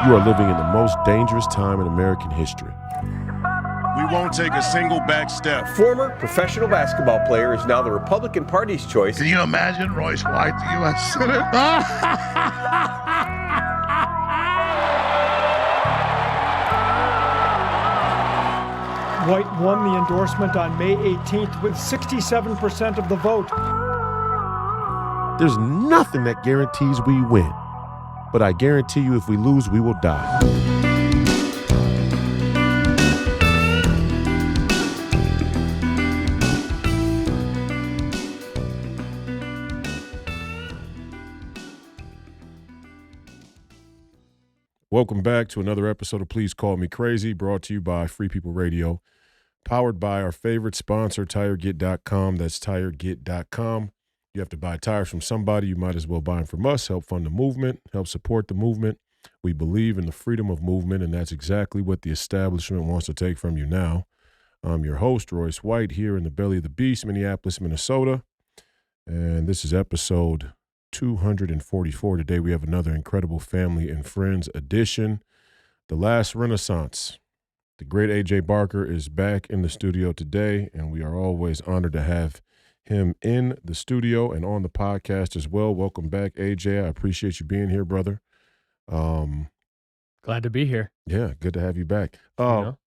You are living in the most dangerous time in American history. We won't take a single back step. Former professional basketball player is now the Republican Party's choice. Can you imagine Royce White, the U.S. Senate? White won the endorsement on May 18th with 67% of the vote. There's nothing that guarantees we win, but I guarantee you if we lose, we will die. Welcome back to another episode of Please Call Me Crazy, brought to you by Free People Radio, powered by our favorite sponsor, TireGet.com. That's TireGet.com. You have to buy tires from somebody. You might as well buy them from us. Help fund the movement. Help support the movement. We believe in the freedom of movement, and that's exactly what the establishment wants to take from you now. I'm your host, Royce White, here in the belly of the beast, Minneapolis, Minnesota. And this is episode 244. Today we have another incredible family and friends edition. The Last Renaissance. The great AJ Barker is back in the studio today, and we are always honored to have him in the studio and on the podcast as well. Welcome back, AJ. I appreciate you being here, brother. Glad to be here. Yeah, good to have you back. First,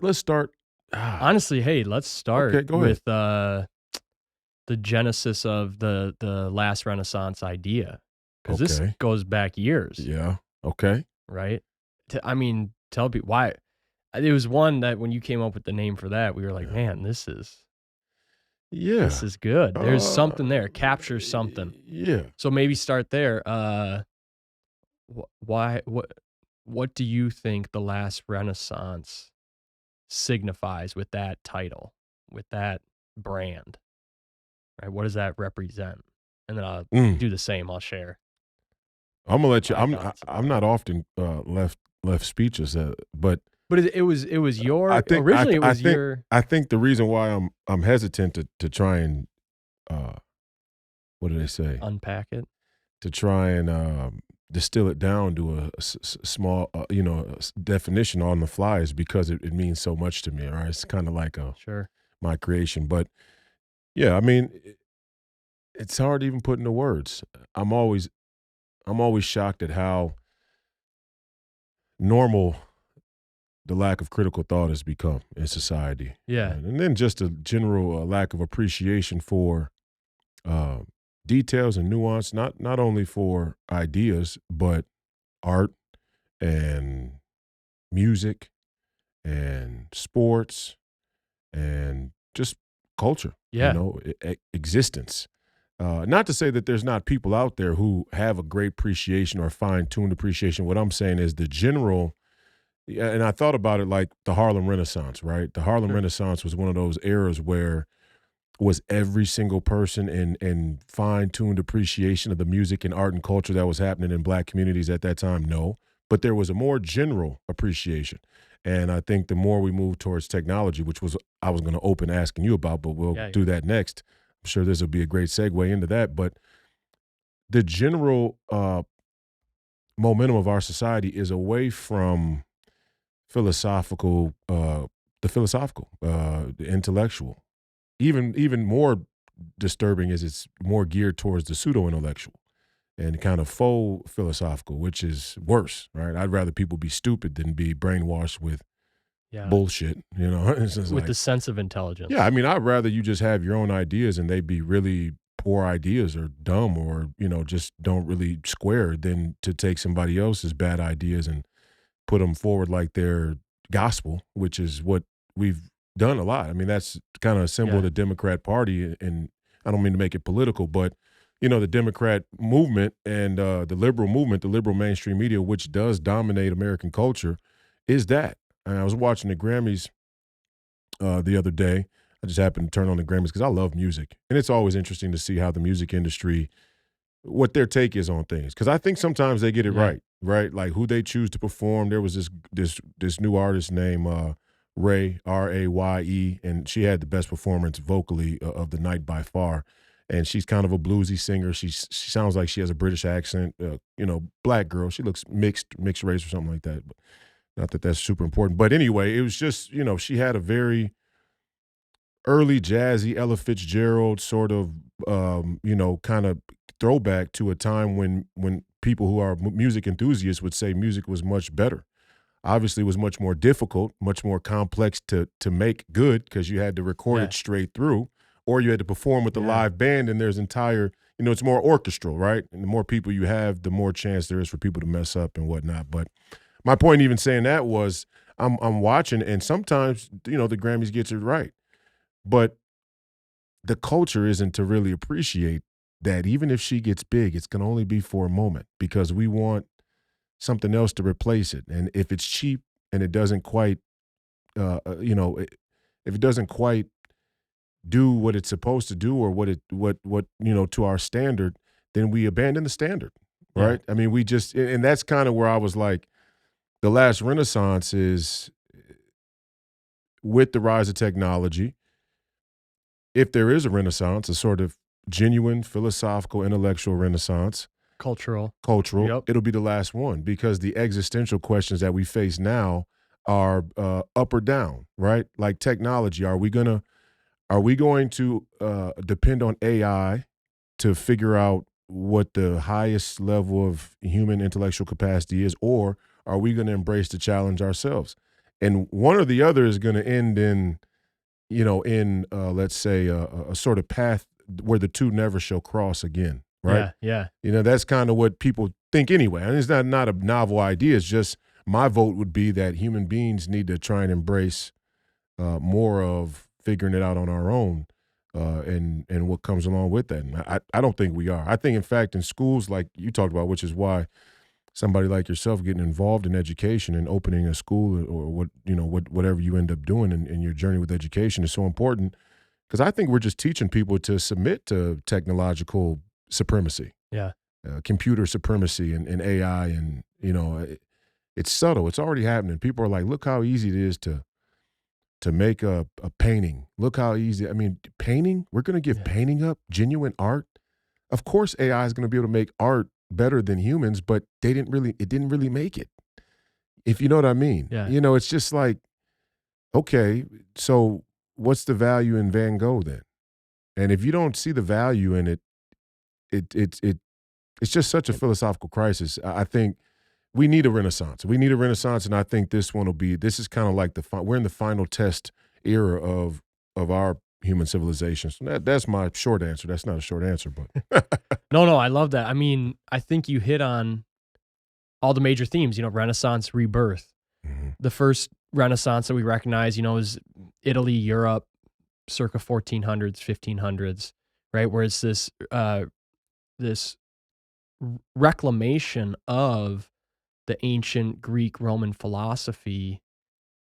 let's start. Honestly, hey, let's start Okay, go ahead. with the genesis of the Last Renaissance idea, because this Okay. goes back years, Yeah, okay. right? Tell people why. It was one that when you came up with the name for that, we were like, man, this is good. There's something there. It captures something. Yeah. So maybe start there. What do you think the Last Renaissance signifies with that title, with that brand? Right? What does that represent? And then I'll do the same. I'll share. I'm gonna let you. My thoughts about I'm not often left speechless, but it was your. I think originally I it was think, your. I think the reason why I'm hesitant to try and what do they say? Unpack it. To try and distill it down to a small definition on the fly is because it means so much to me. Right? It's kind of like my creation, but yeah, I mean, it's hard to even put into words. I'm always shocked at how normal the lack of critical thought has become in society. Yeah. And then just a general lack of appreciation for details and nuance, not only for ideas, but art and music and sports and just culture. Yeah. Existence. Not to say that there's not people out there who have a great appreciation or fine-tuned appreciation. What I'm saying is the general, and I thought about it like the Harlem Renaissance, right? The Harlem Renaissance was one of those eras where was every single person in fine-tuned appreciation of the music and art and culture that was happening in black communities at that time? No. But there was a more general appreciation. And I think the more we move towards technology, which I was going to open asking you about, but we'll do that next. I'm sure this will be a great segue into that. But the general momentum of our society is away from the philosophical, the intellectual. Even more disturbing is it's more geared towards the pseudo-intellectual and kind of faux philosophical, which is worse, right? I'd rather people be stupid than be brainwashed with bullshit, It's just With like, the sense of intelligence. yeah, I mean, I'd rather you just have your own ideas and they be really poor ideas or dumb or, just don't really square than to take somebody else's bad ideas and put them forward like they're gospel, which is what we've done a lot. I mean, that's kind of a symbol of the Democrat Party, and I don't mean to make it political, but the Democrat movement and the liberal movement, the liberal mainstream media, which does dominate American culture, is that. And I was watching the Grammys the other day. I just happened to turn on the Grammys because I love music, and it's always interesting to see how the music industry, what their take is on things, because I think sometimes they get it right? Like who they choose to perform. There was this new artist named Ray, Raye, and she had the best performance vocally of the night by far. and she's kind of a bluesy singer. She sounds like she has a British accent. Black girl. She looks mixed race or something like that. But not that that's super important. But anyway, it was just she had a very early jazzy Ella Fitzgerald sort of kind of throwback to a time when people who are music enthusiasts would say music was much better. Obviously, it was much more difficult, much more complex to make good because you had to record it straight through, or you had to perform with the live band, and there's entire, it's more orchestral, right? And the more people you have, the more chance there is for people to mess up and whatnot. But my point even saying that was I'm watching, and sometimes, the Grammys gets it right. But the culture isn't to really appreciate that. Even if she gets big, it's going to only be for a moment because we want something else to replace it. And if it's cheap and it doesn't quite, if it doesn't quite do what it's supposed to do or what to our standard, then we abandon the standard, right? I mean, we just, and that's kind of where I was like, the last renaissance is with the rise of technology. If there is a renaissance, a sort of genuine philosophical, intellectual renaissance, cultural, it'll be the last one because the existential questions that we face now are up or down, right? Like technology, are we going to depend on AI to figure out what the highest level of human intellectual capacity is, or are we going to embrace the challenge ourselves? And one or the other is going to end in, let's say a sort of path where the two never shall cross again, right? Yeah. That's kind of what people think anyway. And it's not a novel idea. It's just my vote would be that human beings need to try and embrace more of figuring it out on our own and what comes along with that. And I don't think we are. I think, in fact, in schools like you talked about, which is why somebody like yourself getting involved in education and opening a school or whatever you end up doing in your journey with education is so important, because I think we're just teaching people to submit to technological supremacy, computer supremacy and AI, and it's subtle. It's already happening. People are like, look how easy it is to make a painting. Look how easy. I mean, painting. We're going to give painting up, genuine art. Of course, AI is going to be able to make art better than humans, but it didn't really make it. If you know what I mean. Yeah. It's just like, okay, so what's the value in Van Gogh then? And if you don't see the value in it, it's just such a philosophical crisis. I think we need a renaissance. And I think this is kind of like we're in the final test era of our human civilization. So that's my short answer. That's not a short answer, but No, I love that. I mean, I think you hit on all the major themes, Renaissance, rebirth. Mm-hmm. The first Renaissance that we recognize, is Italy, Europe, circa 1400s, 1500s, right? Where it's this reclamation of the ancient Greek Roman philosophy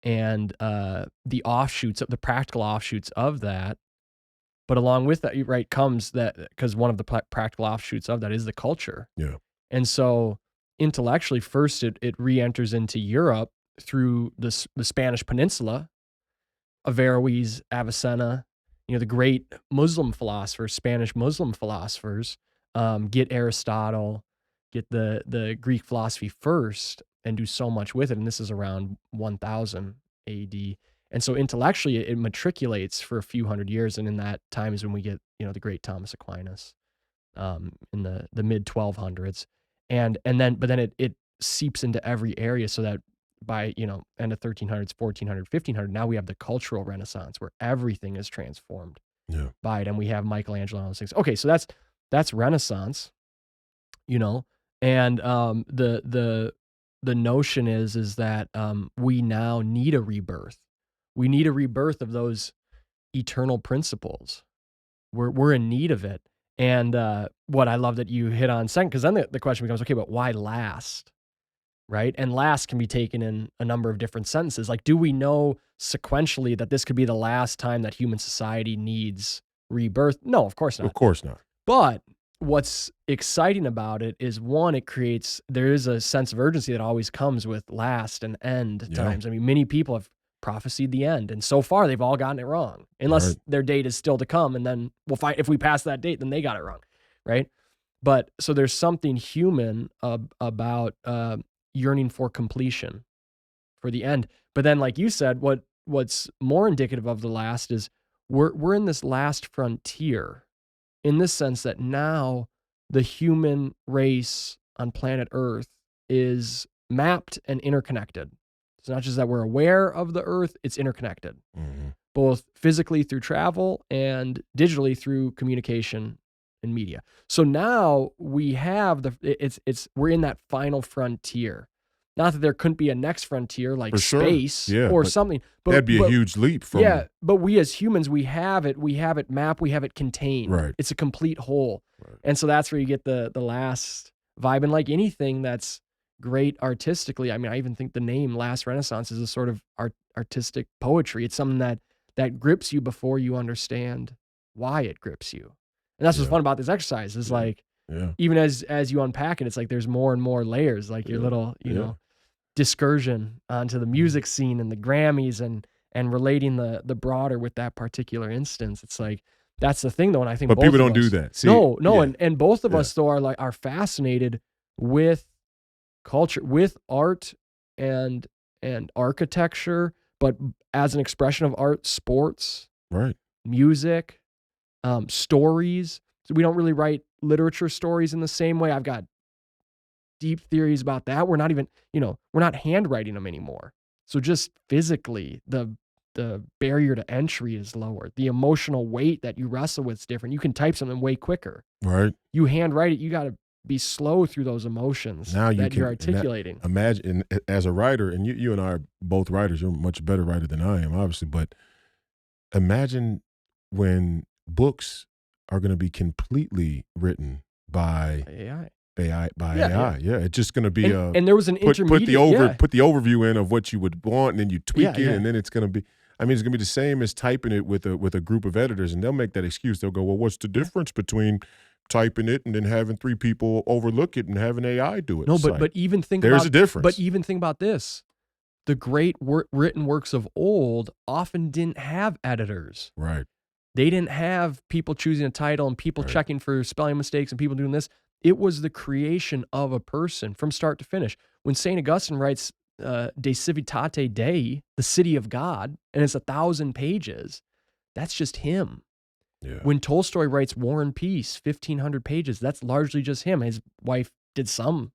and the practical offshoots of that. But along with that, right, comes that, because one of the practical offshoots of that is the culture. Yeah. And so intellectually, first it re-enters into Europe through the Spanish Peninsula, Averroes, Avicenna, the great Muslim philosophers, Spanish Muslim philosophers, get Aristotle, get the Greek philosophy first and do so much with it. And this is around 1000 AD. And so intellectually, it matriculates for a few hundred years. And in that time is when we get, the great Thomas Aquinas in the mid 1200s. But then it seeps into every area so that by, end of 1300s, 1400, 1500, now we have the cultural renaissance where everything is transformed by it. And we have Michelangelo and those things. Okay, so that's Renaissance, and the notion is that we now need a rebirth. We need a rebirth of those eternal principles. We're in need of it. And what I love that you hit on second, because then the question becomes, okay, but why last? Right? And last can be taken in a number of different sentences. Like, do we know sequentially that this could be the last time that human society needs rebirth? No, of course not. Of course not. But what's exciting about it is, one, there is a sense of urgency that always comes with last and end times. I mean, many people have prophesied the end. And so far, they've all gotten it wrong, unless Right. their date is still to come. And then we'll find, if we pass that date, then they got it wrong, right? But so there's something human about yearning for completion, for the end. But then, like you said, what's more indicative of the last is we're in this last frontier, in this sense that now the human race on planet Earth is mapped and interconnected. It's not just that we're aware of the Earth, it's interconnected, both physically through travel and digitally through communication and media. So now we have we're in that final frontier. Not that there couldn't be a next frontier like For sure. space Yeah, or but something. But that'd be a huge leap from. Yeah, but we as humans, we have it mapped, we have it contained. Right. It's a complete whole. Right. And so that's where you get the last vibe. And like anything that's great artistically, I mean, I even think the name Last Renaissance is a sort of artistic poetry. It's something that grips you before you understand why it grips you. And that's what's fun about this exercise is like, even as you unpack it, it's like there's more and more layers, like your little, you know, discursion onto the music scene and the Grammys and relating the broader with that particular instance. It's like, that's the thing though. And I think But both people of don't do us- that. See, no. yeah. And both of us though are fascinated with culture, with art and architecture, but as an expression of art, sports, Right. music, stories. So we don't really write literature stories in the same way. I've got deep theories about that. We're not even, we're not handwriting them anymore. So just physically, the barrier to entry is lower. The emotional weight that you wrestle with is different. You can type something way quicker. Right. You handwrite it, you got to be slow through those emotions Now you that can you're articulating. Imagine as a writer, and you and I are both writers. You're a much better writer than I am, obviously. But imagine when books are going to be completely written by AI. AI. Yeah, it's just going to be and there was an put intermediate. put the overview in of what you would want, and then you tweak it, Yeah. and then it's going to be. I mean, it's going to be the same as typing it with a group of editors, and they'll make that excuse. They'll go, "Well, what's the difference between typing it and then having 3 people overlook it and having AI do it?" No, It's but like, but even think there's about a difference. But even think about this: the great written works of old often didn't have editors. right, They didn't have people choosing a title and people Right. checking for spelling mistakes and people doing this. It was the creation of a person from start to finish. When St. Augustine writes De Civitate Dei, the city of God, and it's 1,000 pages, that's just him. yeah, When Tolstoy writes War and Peace, 1,500 pages, that's largely just him. His wife did some,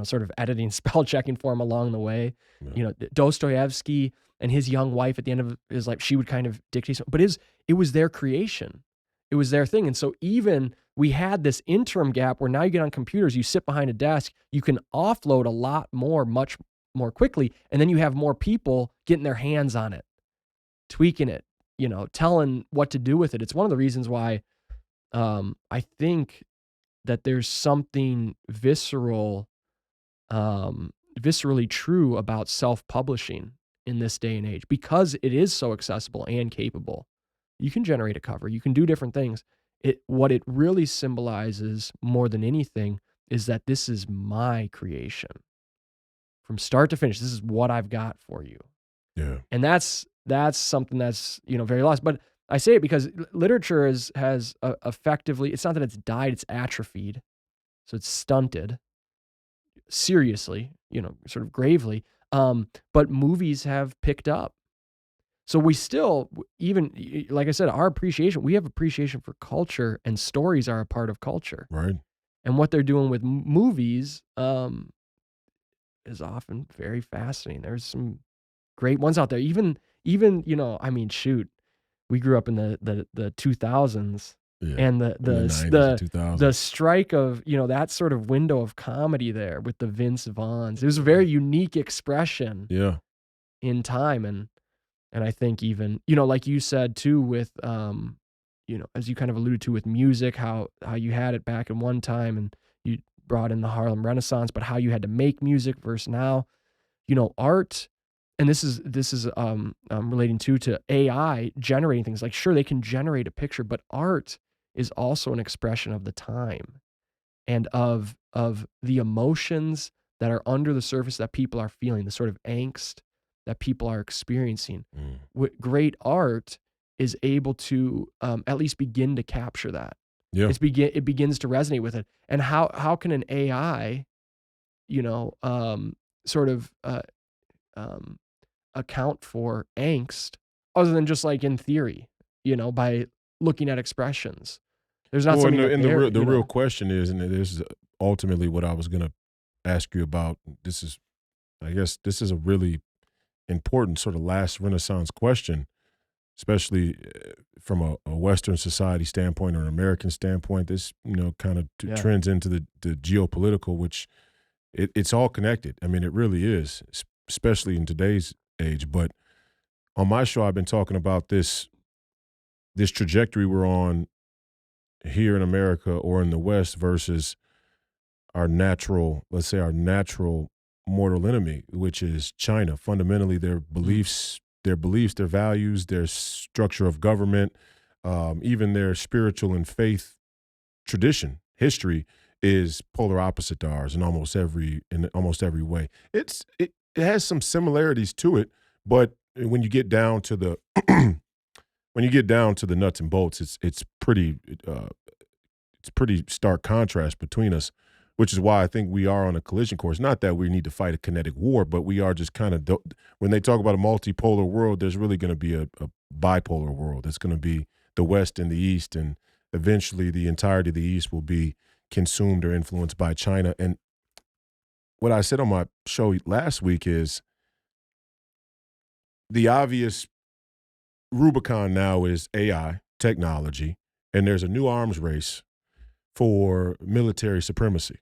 sort of editing, spell checking for him along the way. Yeah. Dostoevsky and his young wife at the end of his life, she would kind of dictate something. But it was their creation. It was their thing. And so even we had this interim gap where now you get on computers, you sit behind a desk, you can offload a lot more, much more quickly. And then you have more people getting their hands on it, tweaking it, telling what to do with it. It's one of the reasons why I think that there's something viscerally true about self-publishing in this day and age, because it is so accessible and capable. You can generate a cover, you can do different things. What it really symbolizes more than anything is that this is my creation. From start to finish, this is what I've got for you. yeah, And that's something that's, very lost. But I say it because literature has effectively, it's not that it's died, it's atrophied. So it's stunted seriously, sort of gravely. But movies have picked up. So we still, even, like I said, we have appreciation for culture, and stories are a part of culture. right, And what they're doing with movies is often very fascinating. There's some great ones out there. Even, I mean, shoot, we grew up in the 2000s, yeah. and In the 90s and 2000s. the strike of, that sort of window of comedy there with the Vince Vaughns. It was a very unique expression yeah, in time. And I think even, like you said too, with, as you kind of alluded to with music, how you had it back in one time and you brought in the Harlem Renaissance, but how you had to make music versus now, art. And this is relating to AI generating things. Like, sure, they can generate a picture, but art is also an expression of the time and of the emotions that are under the surface that people are feeling, the sort of angst that people are experiencing. Mm. Great art is able to at least begin to capture that. Yeah. It begins to resonate with it. And how can an AI, sort of account for angst other than just like in theory, by looking at expressions? There's not Well, something that they're, the real question is, and this is ultimately what I was going to ask you about. I guess this is a really important sort of last Renaissance question, especially from a Western society standpoint or an American standpoint. This, kind of trends into the geopolitical, which it's all connected. I mean, it really is, especially in today's age. But on my show, I've been talking about this trajectory we're on here in America or in the West versus our natural, let's say our natural mortal enemy, which is China. Fundamentally, their beliefs, their values, their structure of government, even their spiritual and faith tradition, history is polar opposite to ours in almost every way. It has some similarities to it, but when you get down to the nuts and bolts, it's pretty stark contrast between us, which is why I think we are on a collision course. Not that we need to fight a kinetic war, but we are just kind of, when they talk about a multipolar world, there's really going to be a bipolar world. It's going to be the West and the East, and eventually the entirety of the East will be consumed or influenced by China. And what I said on my show last week is the obvious Rubicon now is AI, technology, and there's a new arms race for military supremacy,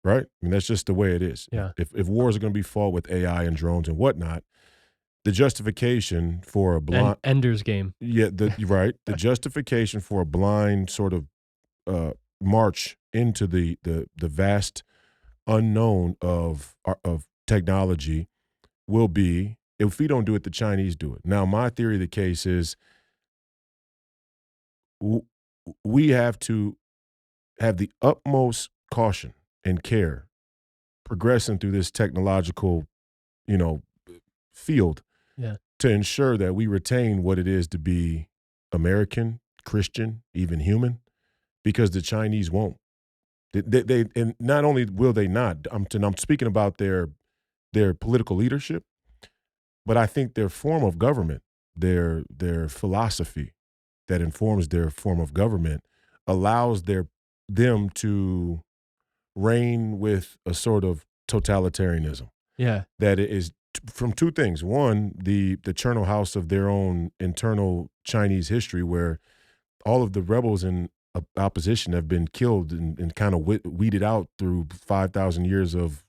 right? I mean, that's just the way it is. Yeah. If wars are going to be fought with AI and drones and whatnot, the justification for a blind Ender's Game. Yeah, right. The justification for a blind sort of march into the vast unknown of technology will be, if we don't do it, the Chinese do it. Now, my theory of the case is we have to have the utmost caution and care progressing through this technological, field to ensure that we retain what it is to be American, Christian, even human, because the Chinese won't. They and not only will they not, I'm speaking about their political leadership, but I think their form of government, their philosophy that informs their form of government allows them to reign with a sort of totalitarianism. Yeah. That is from two things. One, the charnel house of their own internal Chinese history, where all of the rebels in opposition have been killed and kind of weeded out through 5,000 years of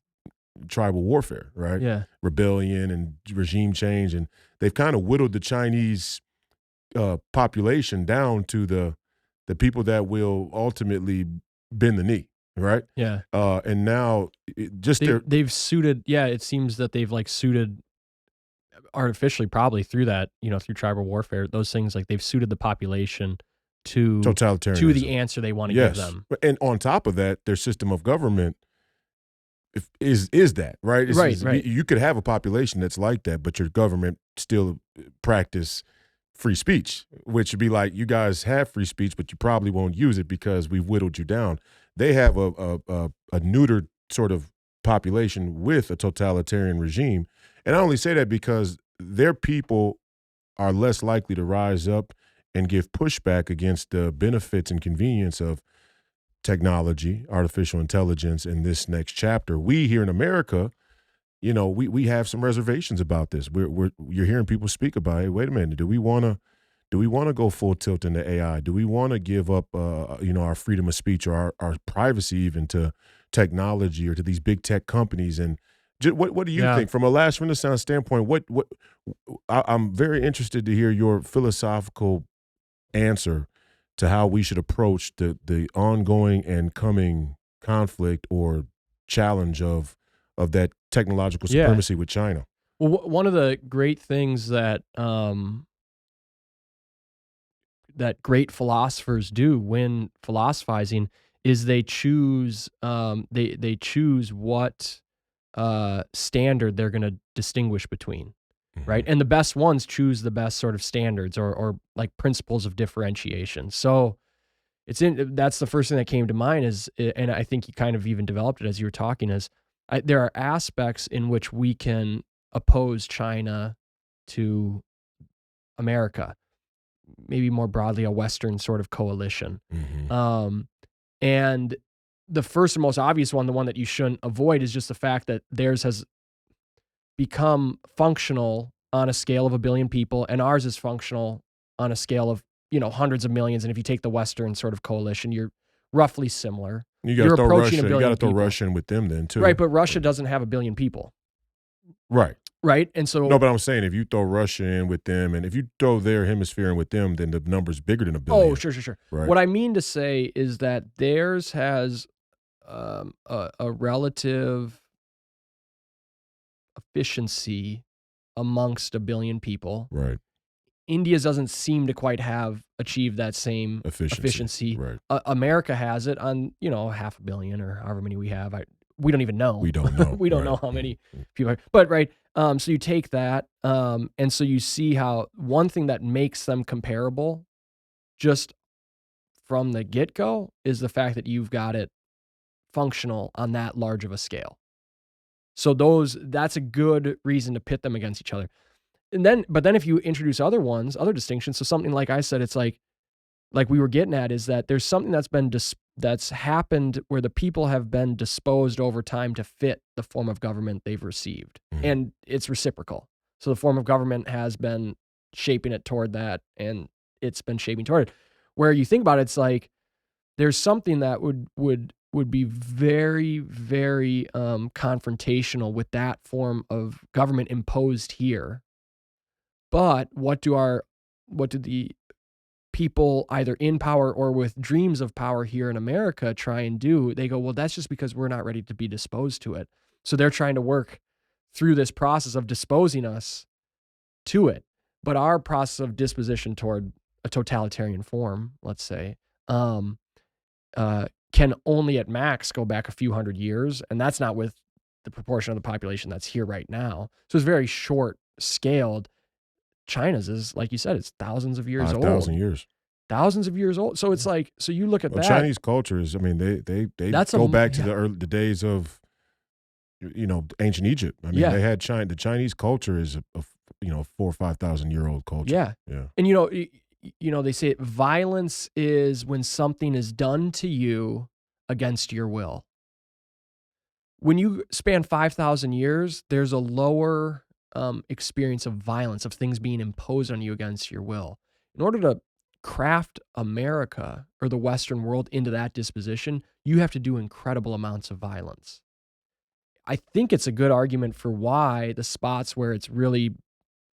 tribal warfare, right? Yeah. Rebellion and regime change. And they've kind of whittled the Chinese population down to the people that will ultimately bend the knee, right? Yeah. And now they've suited. Yeah, it seems that they've like suited artificially, probably through that, through tribal warfare. Those things, like they've suited the population to the answer they want to give them. And on top of that, their system of government is that, right? Right. You could have a population that's like that, but your government still practice free speech, which would be like, you guys have free speech, but you probably won't use it because we've whittled you down. They have a neutered sort of population with a totalitarian regime. And I only say that because their people are less likely to rise up and give pushback against the benefits and convenience of technology, artificial intelligence in this next chapter. We here in America, we have some reservations about this. You're hearing people speak about, hey, wait a minute, do we want to go full tilt into AI? Do we want to give up, our freedom of speech or our privacy even to technology or to these big tech companies? And what do you think from a last Renaissance standpoint? I'm very interested to hear your philosophical answer to how we should approach the ongoing and coming conflict or challenge of that technological supremacy with China. Well, one of the great things that that great philosophers do when philosophizing is they choose they choose what standard they're going to distinguish between. right? And the best ones choose the best sort of standards or like principles of differentiation. So that's the first thing that came to mind is, and I think you kind of even developed it as you were talking, is there are aspects in which we can oppose China to America, maybe more broadly a Western sort of coalition. And the first and most obvious one, the one that you shouldn't avoid, is just the fact that theirs has become functional on a scale of 1 billion people, and ours is functional on a scale of, hundreds of millions. And if you take the Western sort of coalition, you're roughly similar. You're approaching 1 billion. You got to throw people. Russia in with them then too. Right, but Russia doesn't have 1 billion people. Right. Right, and so no, but I'm saying if you throw Russia in with them, and if you throw their hemisphere in with them, then the number's bigger than 1 billion. Oh, sure. Right. What I mean to say is that theirs has a relative efficiency amongst 1 billion people. Right. India's doesn't seem to quite have achieved that same efficiency. Right. America has it on 500 million or however many we have. We don't even know. We don't know. We don't know how many people are. But right. So you take that, and so you see how one thing that makes them comparable, just from the get-go, is the fact that you've got it functional on that large of a scale. So that's a good reason to pit them against each other. But then if you introduce other distinctions, so something like I said, it's like we were getting at, is that there's something that's happened where the people have been disposed over time to fit the form of government they've received. And it's reciprocal. So the form of government has been shaping it toward that, and it's been shaping toward it. Where you think about it, it's like there's something that would be very, very confrontational with that form of government imposed here. But what do the people either in power or with dreams of power here in America try and do? They go, well, that's just because we're not ready to be disposed to it. So they're trying to work through this process of disposing us to it. But our process of disposition toward a totalitarian form, let's say, can only at max go back a few hundred years. And that's not with the proportion of the population that's here right now. So it's very short scaled. China's is, like you said, it's thousands of years old. 5,000 years. Thousands of years old. So it's like, so you look at that. Chinese culture is, they go back to the days of, ancient Egypt. They had the Chinese culture is a 4,000 or 5,000 year old culture. Yeah. And they say violence is when something is done to you against your will. When you span 5,000 years, there's a lower experience of violence, of things being imposed on you against your will. In order to craft America or the Western world into that disposition, you have to do incredible amounts of violence. I think it's a good argument for why the spots where it's really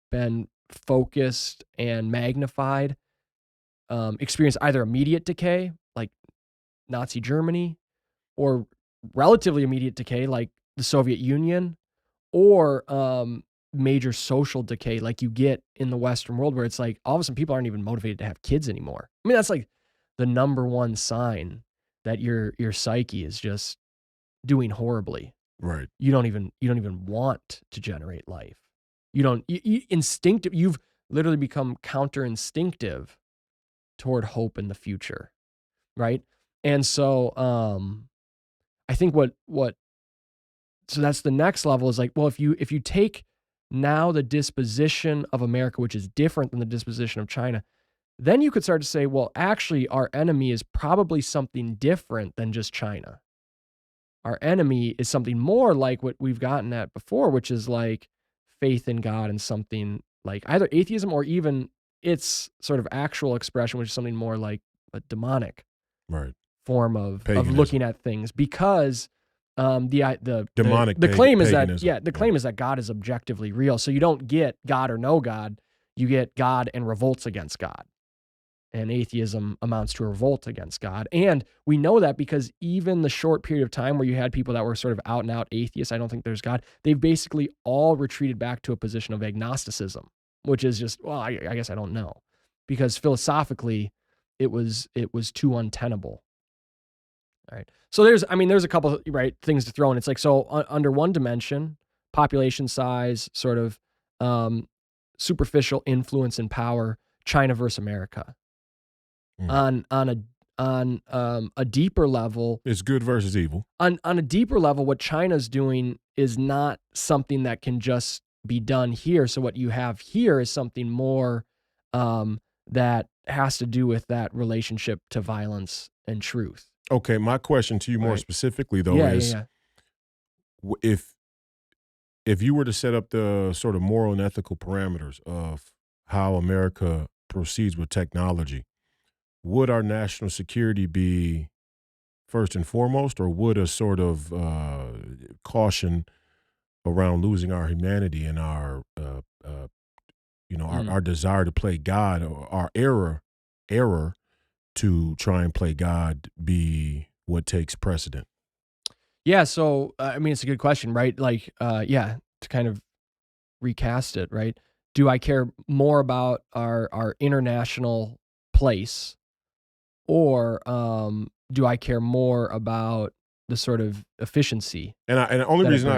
been focused and magnified experience either immediate decay, like Nazi Germany, or relatively immediate decay, like the Soviet Union, or major social decay like you get in the Western world, where it's like all of a sudden people aren't even motivated to have kids anymore. That's like the number one sign that your psyche is just doing horribly. Right. You don't even want to generate life. You've literally become counter-instinctive toward hope in the future, right? And so I think so that's the next level, is like, well, if you take now the disposition of America, which is different than the disposition of China, then you could start to say, well, actually our enemy is probably something different than just China. Our enemy is something more like what we've gotten at before, which is like faith in God and something like either atheism or even its sort of actual expression, which is something more like a demonic form of looking at things. Because the claim is that God is objectively real. So you don't get God or no God, you get God and revolts against God. And atheism amounts to a revolt against God. And we know that because even the short period of time where you had people that were sort of out and out atheists, I don't think there's God, they've basically all retreated back to a position of agnosticism, which is just, well, I guess I don't know. Because philosophically, it was too untenable. All right. So there's a couple of things to throw in. It's like, so under one dimension, population size, sort of superficial influence and power, China versus America. On a deeper level, It's good versus evil. On a deeper level, what China's doing is not something that can just be done here. So what you have here is something more that has to do with that relationship to violence and truth. Okay, my question to you more Right. specifically, though, is if you were to set up the sort of moral and ethical parameters of how America proceeds with technology, would our national security be first and foremost, or would a sort of caution around losing our humanity and our our desire to play God, or our error to try and play God, be what takes precedent? Yeah, so I mean, it's a good question, right? Like, to kind of recast it, right? Do I care more about our international place, or do I care more about the sort of efficiency? And the only that it reason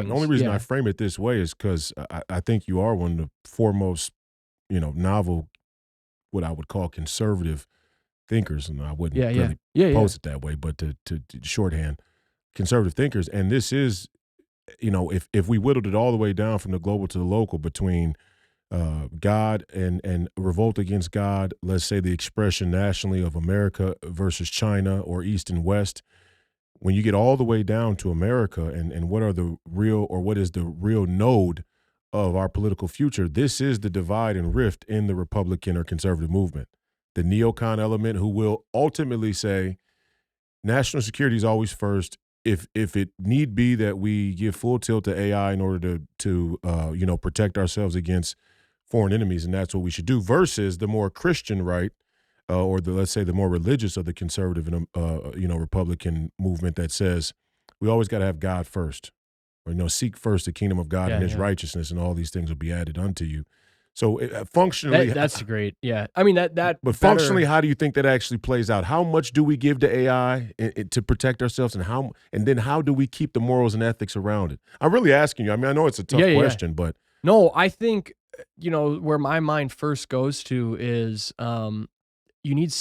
brings? I frame it this way is because I think you are one of the foremost, novel, what I would call conservative thinkers, and I wouldn't really pose it that way, but to shorthand, conservative thinkers. And this is, if we whittled it all the way down from the global to the local, between God and revolt against God, let's say the expression nationally of America versus China, or East and West, when you get all the way down to America and what is the real node of our political future, this is the divide and rift in the Republican or conservative movement. The neocon element, who will ultimately say national security is always first. If it need be that we give full tilt to AI in order to protect ourselves against foreign enemies, and that's what we should do, versus the more Christian right, or let's say the more religious of the conservative and Republican movement, that says we always got to have God first, or seek first the kingdom of God and His righteousness, and all these things will be added unto you. So functionally, that's great. Yeah, I mean that. But functionally, how do you think that actually plays out? How much do we give to AI to protect ourselves, and then how do we keep the morals and ethics around it? I'm really asking you. I mean, I know it's a tough question, but no, I think where my mind first goes to is you need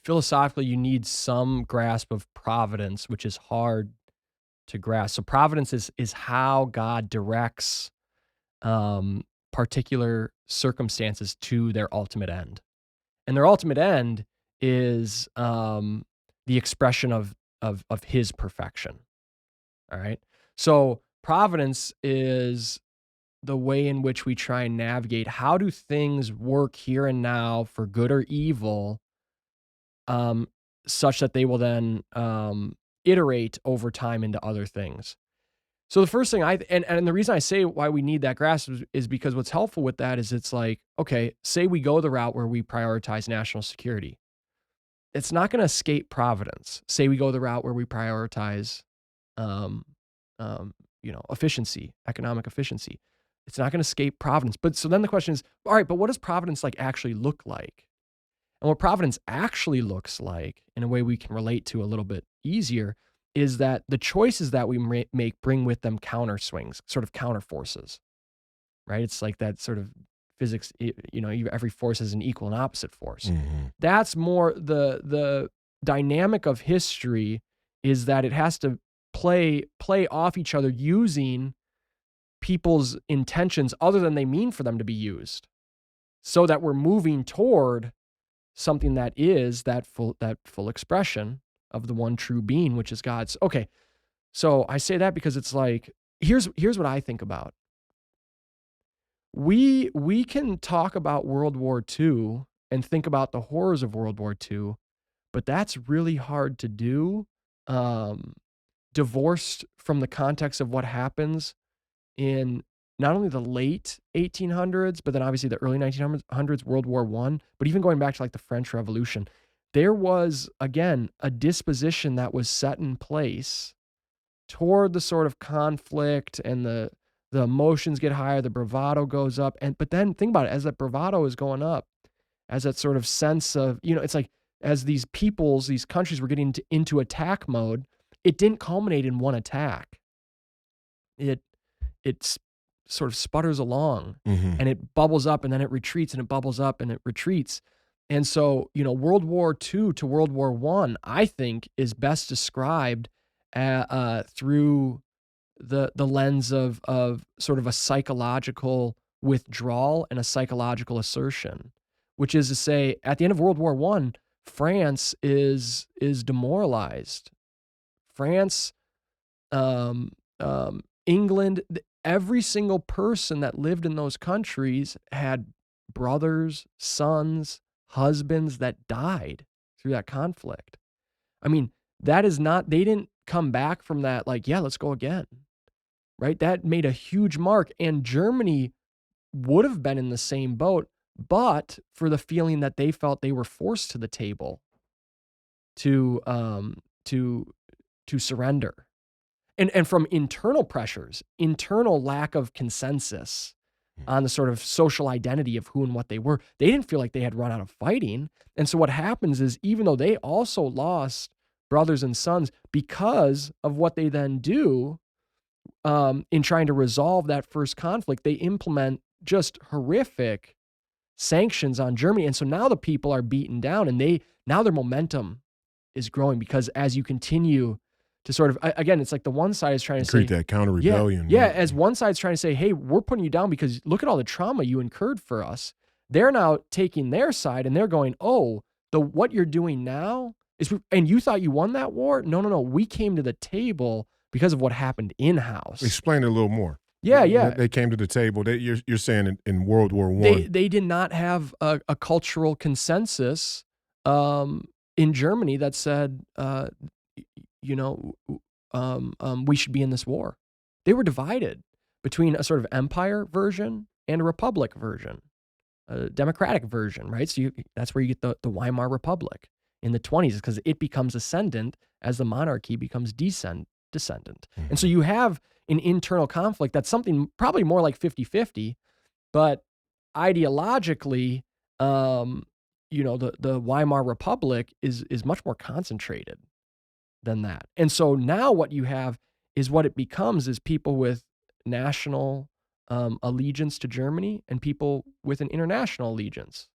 philosophically, you need some grasp of providence, which is hard to grasp. So providence is how God directs particular circumstances to their ultimate end. And their ultimate end is the expression of His perfection. All right. So providence is the way in which we try and navigate how do things work here and now for good or evil, such that they will then iterate over time into other things. So the first thing and the reason I say why we need that grasp is because what's helpful with that is it's like, okay, say we go the route where we prioritize national security. It's not going to escape providence. Say we go the route where we prioritize, efficiency, economic efficiency. It's not going to escape providence. But so then the question is, all right, but what does providence actually look like? And what providence actually looks like, in a way we can relate to a little bit easier, is that the choices that we make bring with them counter swings, sort of counter forces, right? It's like that sort of physics, every force is an equal and opposite force. Mm-hmm. That's more the dynamic of history, is that it has to play off each other using people's intentions other than they mean for them to be used, so that we're moving toward something that is that full expression of the one true being, which is God's. Okay, so I say that because it's like, here's what I think about. We can talk about World War II and think about the horrors of World War II, but that's really hard to do, divorced from the context of what happens in not only the late 1800s, but then obviously the early 1900s, World War I, but even going back to like the French Revolution. There was, again, a disposition that was set in place toward the sort of conflict, and the emotions get higher, the bravado goes up. But then think about it, as that bravado is going up, as that sort of sense of, it's like, as these countries were getting into attack mode, it didn't culminate in one attack. It sort of sputters along, Mm-hmm. and it bubbles up and then it retreats and it bubbles up and it retreats. And so, World War II to World War I, I think, is best described through the lens of sort of a psychological withdrawal and a psychological assertion, which is to say, at the end of World War I, France is demoralized. France, England, every single person that lived in those countries had brothers, sons, husbands that died through that conflict. I mean, that is not, they didn't come back from that like, yeah, let's go again, right? That made a huge mark. And Germany would have been in the same boat, but for the feeling that they felt they were forced to the table to surrender. And from internal pressures, internal lack of consensus on the sort of social identity of who and what they were, they didn't feel like they had run out of fighting. And so what happens is, even though they also lost brothers and sons because of what they then do in trying to resolve that first conflict, they implement just horrific sanctions on Germany. And so now the people are beaten down, and now their momentum is growing, because as you continue to sort of, again, it's like the one side is trying to Create say, that counter rebellion. yeah, as one side's trying to say, hey, we're putting you down because look at all the trauma you incurred for us. They're now taking their side and they're going, oh, what you're doing now is, and you thought you won that war? No. We came to the table because of what happened in-house. Explain it a little more. Yeah. They came to the table. You're saying in World War I. They did not have a cultural consensus in Germany that said, we should be in this war. They were divided between a sort of empire version and a republic version, a democratic version, right? So that's where you get the Weimar Republic in the 1920s, because it becomes ascendant as the monarchy becomes descendant. Mm-hmm. And so you have an internal conflict that's something probably more like 50-50, but ideologically, the Weimar Republic is much more concentrated than that. And so now what you have is, what it becomes is people with national allegiance to Germany and people with an international allegiance.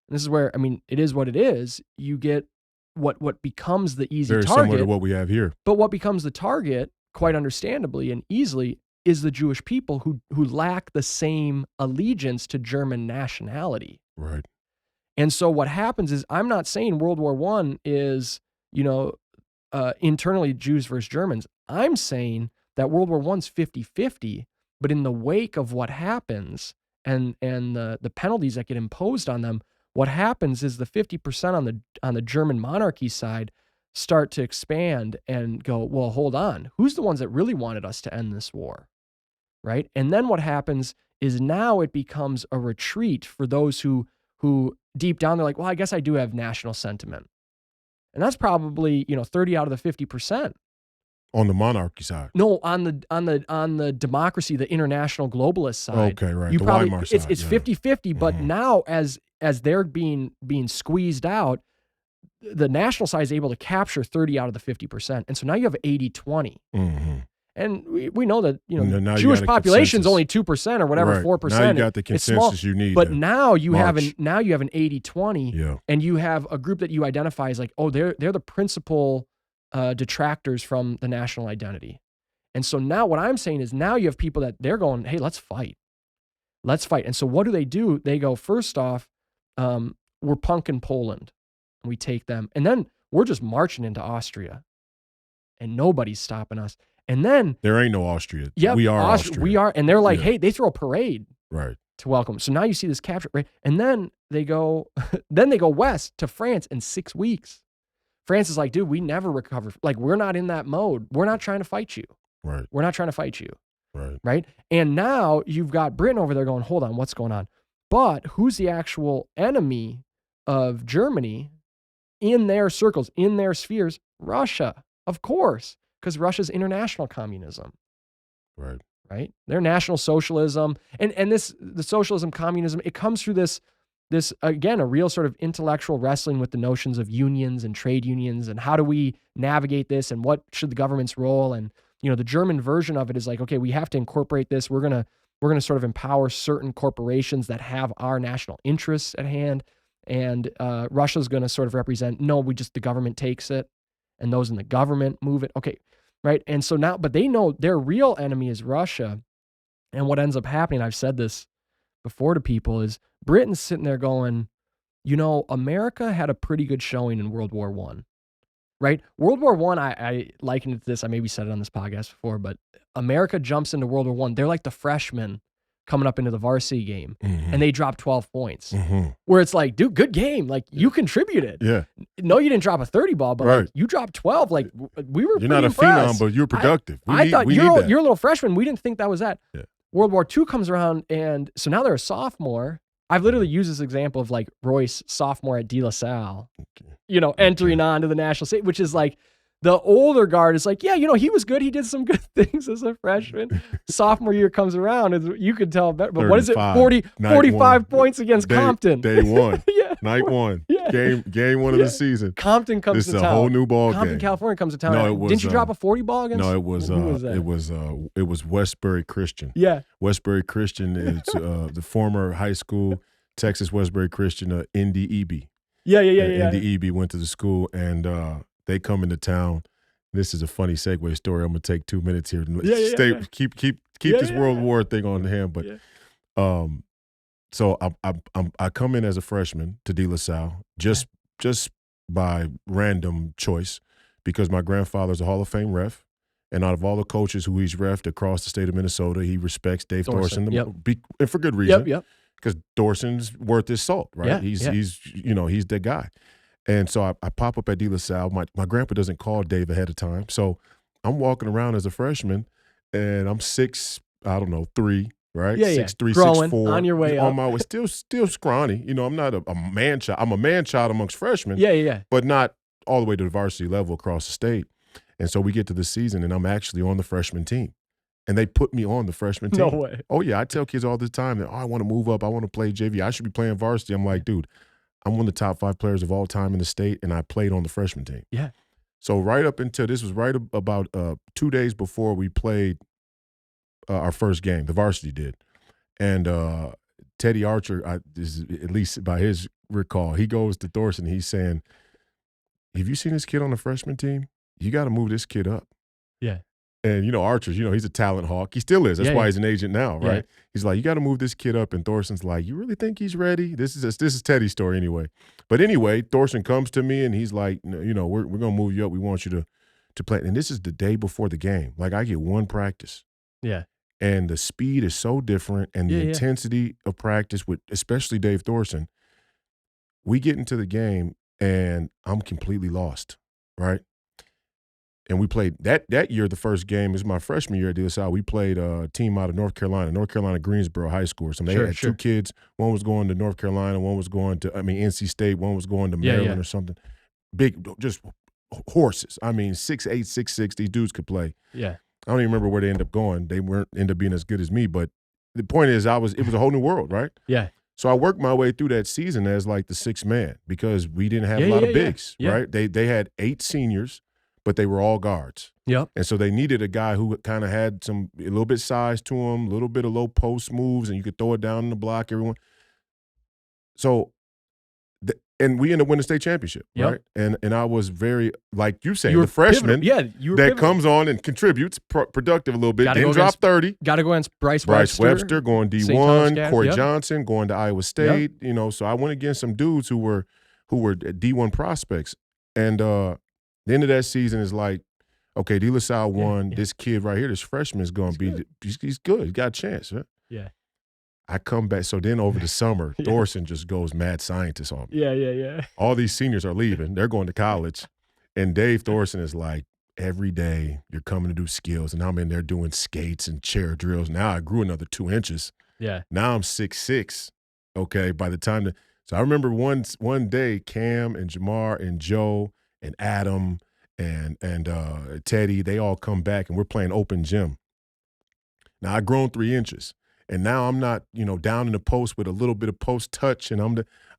And this is where, I mean, it is what it is. You get what becomes the easy Very target. similar to what we have here. But what becomes the target, quite understandably and easily, is the Jewish people who lack the same allegiance to German nationality. Right. And so what happens is, I'm not saying World War I is, internally Jews versus Germans. I'm saying that World War I's 50-50, but in the wake of what happens and the penalties that get imposed on them, what happens is the 50% on the German monarchy side start to expand and go, well, hold on, who's the ones that really wanted us to end this war, right? And then what happens is, now it becomes a retreat for those who deep down they're like, well, I guess I do have national sentiment. And that's probably, 30 out of the 50%. On the monarchy side. No, on the democracy, the international globalist side. Okay, right. You the probably, Weimar side. it's 50-50, but now as they're being squeezed out, the national side is able to capture 30 out of the 50%. And so now you have 80-20. Mm-hmm. And we know that, now Jewish population is only 2% or whatever, right. 4%. Now you got the consensus you need. But now you have an 80-20, yeah. and you have a group that you identify as like, oh, they're the principal detractors from the national identity. And so now what I'm saying is, now you have people that they're going, hey, let's fight. Let's fight. And so what do? They go, first off, we're punking Poland. And we take them. And then we're just marching into Austria. And nobody's stopping us. And then there ain't no Austria. Yeah, we are Austria. We are. And they're like, hey, they throw a parade. Right. To welcome. So now you see this capture, right? And then they go west to France in 6 weeks. France is like, dude, we never recover. Like, we're not in that mode. We're not trying to fight you. Right. We're not trying to fight you. Right. Right. And now you've got Britain over there going, hold on, what's going on? But who's the actual enemy of Germany in their circles, in their spheres? Russia, of course, because Russia's international communism. Right. Right? Their national socialism and the socialism, communism, it comes through this again, a real sort of intellectual wrestling with the notions of unions and trade unions and how do we navigate this and what should the government's role. And, the German version of it is like, okay, we have to incorporate this. We're going to We're going to sort of empower certain corporations that have our national interests at hand. And Russia's going to sort of represent, no, the government takes it and those in the government move it. Okay, right? And so now, but they know their real enemy is Russia. And what ends up happening, I've said this before to people, is Britain's sitting there going, America had a pretty good showing in World War I, right? World War I, I likened it to this. I maybe said it on this podcast before, but America jumps into World War I. They're like the freshmen coming up into the varsity game, and they drop 12 points. Where it's like, dude, good game. Like, you contributed. Yeah. No, you didn't drop a 30 ball, but like, you dropped 12. Like, we were You're not a impressed. phenom, but you're productive. I thought we you're need a little freshman. We didn't think that was that. Yeah. World War II comes around, and so now they're a sophomore. I've literally used this example of like Royce, sophomore at De La Salle, entering on to the national stage, which is like, the older guard is like, yeah, he was good. He did some good things as a freshman. Sophomore year comes around, and you can tell better. But what is it? 45 points against Compton. Day one. Yeah. Night one. Yeah. Game one of the season. Compton comes to town. It's a whole new ball game. Compton, California comes to town. No, it was, didn't you drop a 40 ball against? No, it was. Who was that? It was Westbury Christian. Yeah. Westbury Christian is the former high school Texas Westbury Christian, Indy EB. Yeah. Indy EB went to the school, and they come into town. This is a funny segue story. I'm gonna take 2 minutes here. Keep this World War thing on hand. But so I come in as a freshman to De La Salle just by random choice, because my grandfather's a Hall of Fame ref, and out of all the coaches who he's refed across the state of Minnesota, he respects Dave Thorson, and for good reason. Yep. Because Dorson's worth his salt, right? Yeah, he's the guy. And so I pop up at De La Salle. My grandpa doesn't call Dave ahead of time. So I'm walking around as a freshman, and I'm 3, right? Yeah, 6'3", growing, 6'4". on your way on up. my way, still scrawny. I'm not a man child. I'm a man child amongst freshmen. Yeah. But not all the way to the varsity level across the state. And so we get to the season, and I'm actually on the freshman team. And they put me on the freshman team. No way. Oh, yeah. I tell kids all the time that, I want to move up. I want to play JV. I should be playing varsity. I'm like, dude, I'm one of the top 5 players of all time in the state, and I played on the freshman team. Yeah. So right up until this was right about 2 days before we played our first game, the varsity did. And Teddy Archer, at least by his recall, he goes to Thorson. He's saying, have you seen this kid on the freshman team? You got to move this kid up. Yeah. And, Archer's, he's a talent hawk. He still is. That's why he's an agent now, right? Yeah. He's like, you got to move this kid up. And Thorson's like, you really think he's ready? This is Teddy's story anyway. But anyway, Thorson comes to me, and he's like, we're going to move you up. We want you to play. And this is the day before the game. Like, I get one practice. Yeah. And the speed is so different, and the intensity of practice with especially Dave Thorson. We get into the game, and I'm completely lost, right? And we played that year. The first game is my freshman year at De La Salle. We played a team out of North Carolina Greensboro High School. So they had 2 kids. One was going to North Carolina. One was going to NC State. One was going to Maryland or something. Big, just horses. 6'8", 6'6". These dudes could play. Yeah. I don't even remember where they ended up going. They end up being as good as me. But the point is, it was a whole new world, right? Yeah. So I worked my way through that season as like the 6th man, because we didn't have a lot of bigs, right? They had 8 seniors, but they were all guards. Yep. And so they needed a guy who kind of had a little bit size to him, a little bit of low post moves, and you could throw it down in the block, everyone. So, and we ended up winning the state championship, right? And I was very, like you say, the freshman that comes on and contributes productive a little bit, didn't drop 30. Got to go against Bryce Webster going D1, Corey Johnson going to Iowa State, so I went against some dudes who were D1 prospects. And the end of that season is like, okay, De La Salle won. This kid right here, this freshman is going to be – he's good. He's got a chance. Right? Yeah. I come back. So then over the summer, Thorson just goes mad scientist on me. Yeah. All these seniors are leaving. They're going to college. And Dave Thorson is like, every day you're coming to do skills. And I'm in there doing skates and chair drills. Now I grew another 2 inches. Yeah. Now I'm 6'6". Okay, by the time – so I remember one day Cam and Jamar and Joe and Adam and Teddy, they all come back, and we're playing open gym. Now I've grown 3 inches, and now I'm not, down in the post with a little bit of post touch, and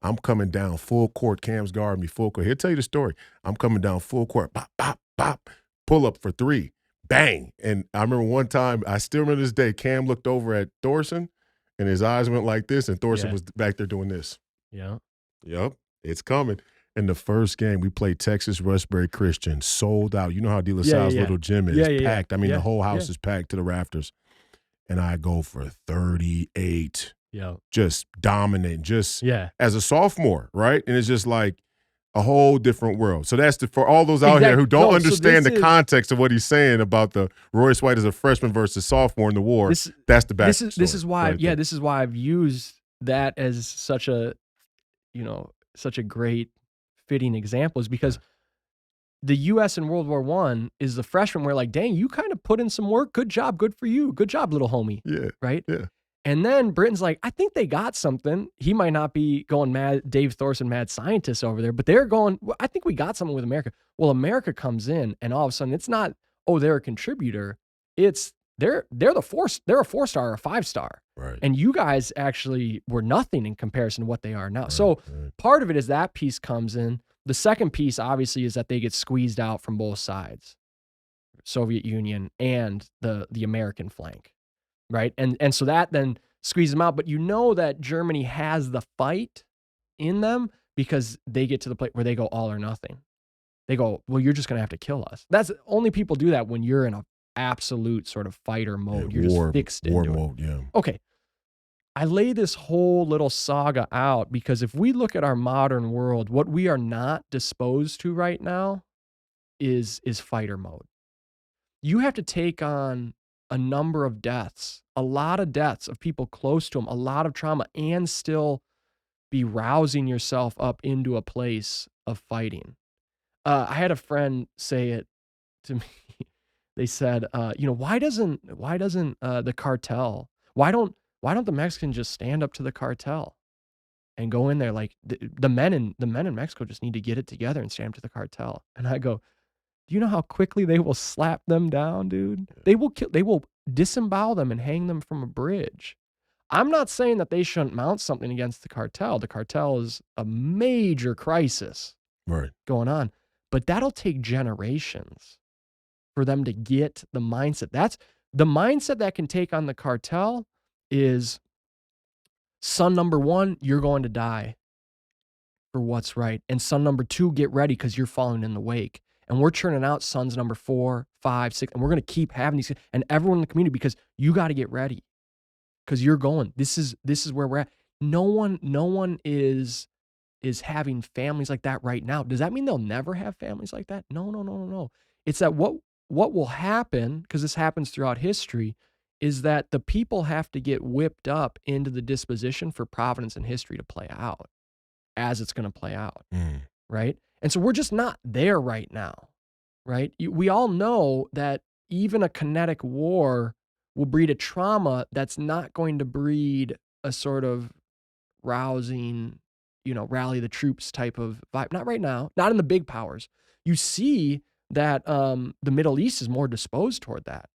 I'm coming down full court. Cam's guarding me full court. He'll tell you the story. I'm coming down full court, bop, bop, bop, pull up for 3, bang. And I remember one time, I still remember this day, Cam looked over at Thorson and his eyes went like this, and Thorson was back there doing this. Yeah. Yep, it's coming. In the first game, we played Texas Westbury Christian, sold out. You know how De La Salle's little gym is, packed. I mean, the whole house is packed to the rafters. And I go for 38. Yeah. Just dominant, as a sophomore, right? And it's just like a whole different world. So that's for all those out here who don't understand the context of what he's saying about the Royce White as a freshman versus sophomore in the war. That's the back. This is why, this is why I've used that as such a great fitting example, is because the U.S. in World War I is the freshman where, like, dang, you kind of put in some work. Good job. Good for you. Good job, little homie. Yeah. Right? Yeah. And then Britain's like, I think they got something. He might not be going mad, Dave Thorson, mad scientist over there, but they're going, well, I think we got something with America. Well, America comes in, and all of a sudden it's not, oh, they're a contributor. It's they're a 4-star or a 5-star. Right. And you guys actually were nothing in comparison to what they are now. Right, so part of it is that piece comes in. The second piece, obviously, is that they get squeezed out from both sides, Soviet Union and the American flank, right? And so that then squeezes them out. But you know that Germany has the fight in them because they get to the point where they go all or nothing. They go, well, you're just going to have to kill us. That's only people do that when you're in a absolute sort of fighter mode. You're just fixed into war mode, it. Okay. I lay this whole little saga out because if we look at our modern world, what we are not disposed to right now is fighter mode. You have to take on a number of deaths, a lot of deaths of people close to them, a lot of trauma, and still be rousing yourself up into a place of fighting. I had a friend say it to me. They said, why doesn't the cartel, why don't the Mexicans just stand up to the cartel and go in there? Like the men in Mexico just need to get it together and stand up to the cartel. And I go, do you know how quickly they will slap them down, dude? They will disembowel them and hang them from a bridge. I'm not saying that they shouldn't mount something against the cartel. The cartel is a major crisis going on, but that'll take generations for them to get the mindset. That's the mindset that can take on the cartel is son number 1, you're going to die for what's right. And son number 2, get ready because you're following in the wake. And we're churning out sons number 4, 5, 6, and we're going to keep having these, and everyone in the community, because you got to get ready because you're going. This is where we're at. No one is having families like that right now. Does that mean they'll never have families like that? No. It's that what will happen, because this happens throughout history, is that the people have to get whipped up into the disposition for Providence and history to play out as it's going to play out, right? And so we're just not there right now, right? We all know that even a kinetic war will breed a trauma that's not going to breed a sort of rousing, rally the troops type of vibe. Not right now, not in the big powers. You see that the Middle East is more disposed toward that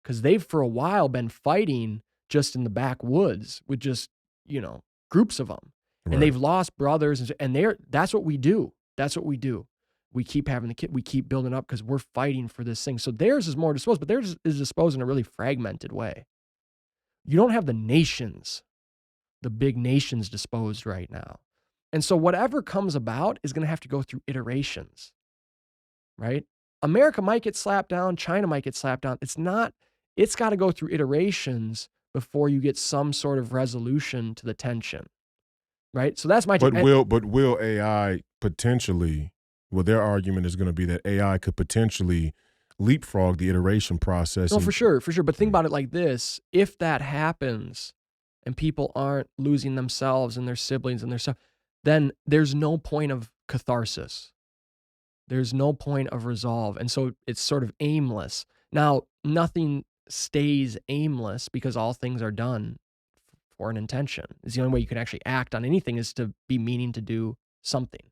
because they've for a while been fighting just in the backwoods with just, groups of them. And they've lost brothers, and that's what we do. That's what we do. We keep having the kid. We keep building up because we're fighting for this thing. So theirs is more disposed, but theirs is disposed in a really fragmented way. You don't have the nations, the big nations disposed right now. And so whatever comes about is going to have to go through iterations, right? America might get slapped down. China might get slapped down. It's got to go through iterations before you get some sort of resolution to the tension. Right. So that's my take. But will AI potentially, their argument is going to be that AI could potentially leapfrog the iteration process. No, for sure. But think about it like this. If that happens and people aren't losing themselves and their siblings and their stuff, then there's no point of catharsis. There's no point of resolve. And so it's sort of aimless. Now, nothing stays aimless because all things are done for an intention. It's the only way you can actually act on anything is to be meaning to do something.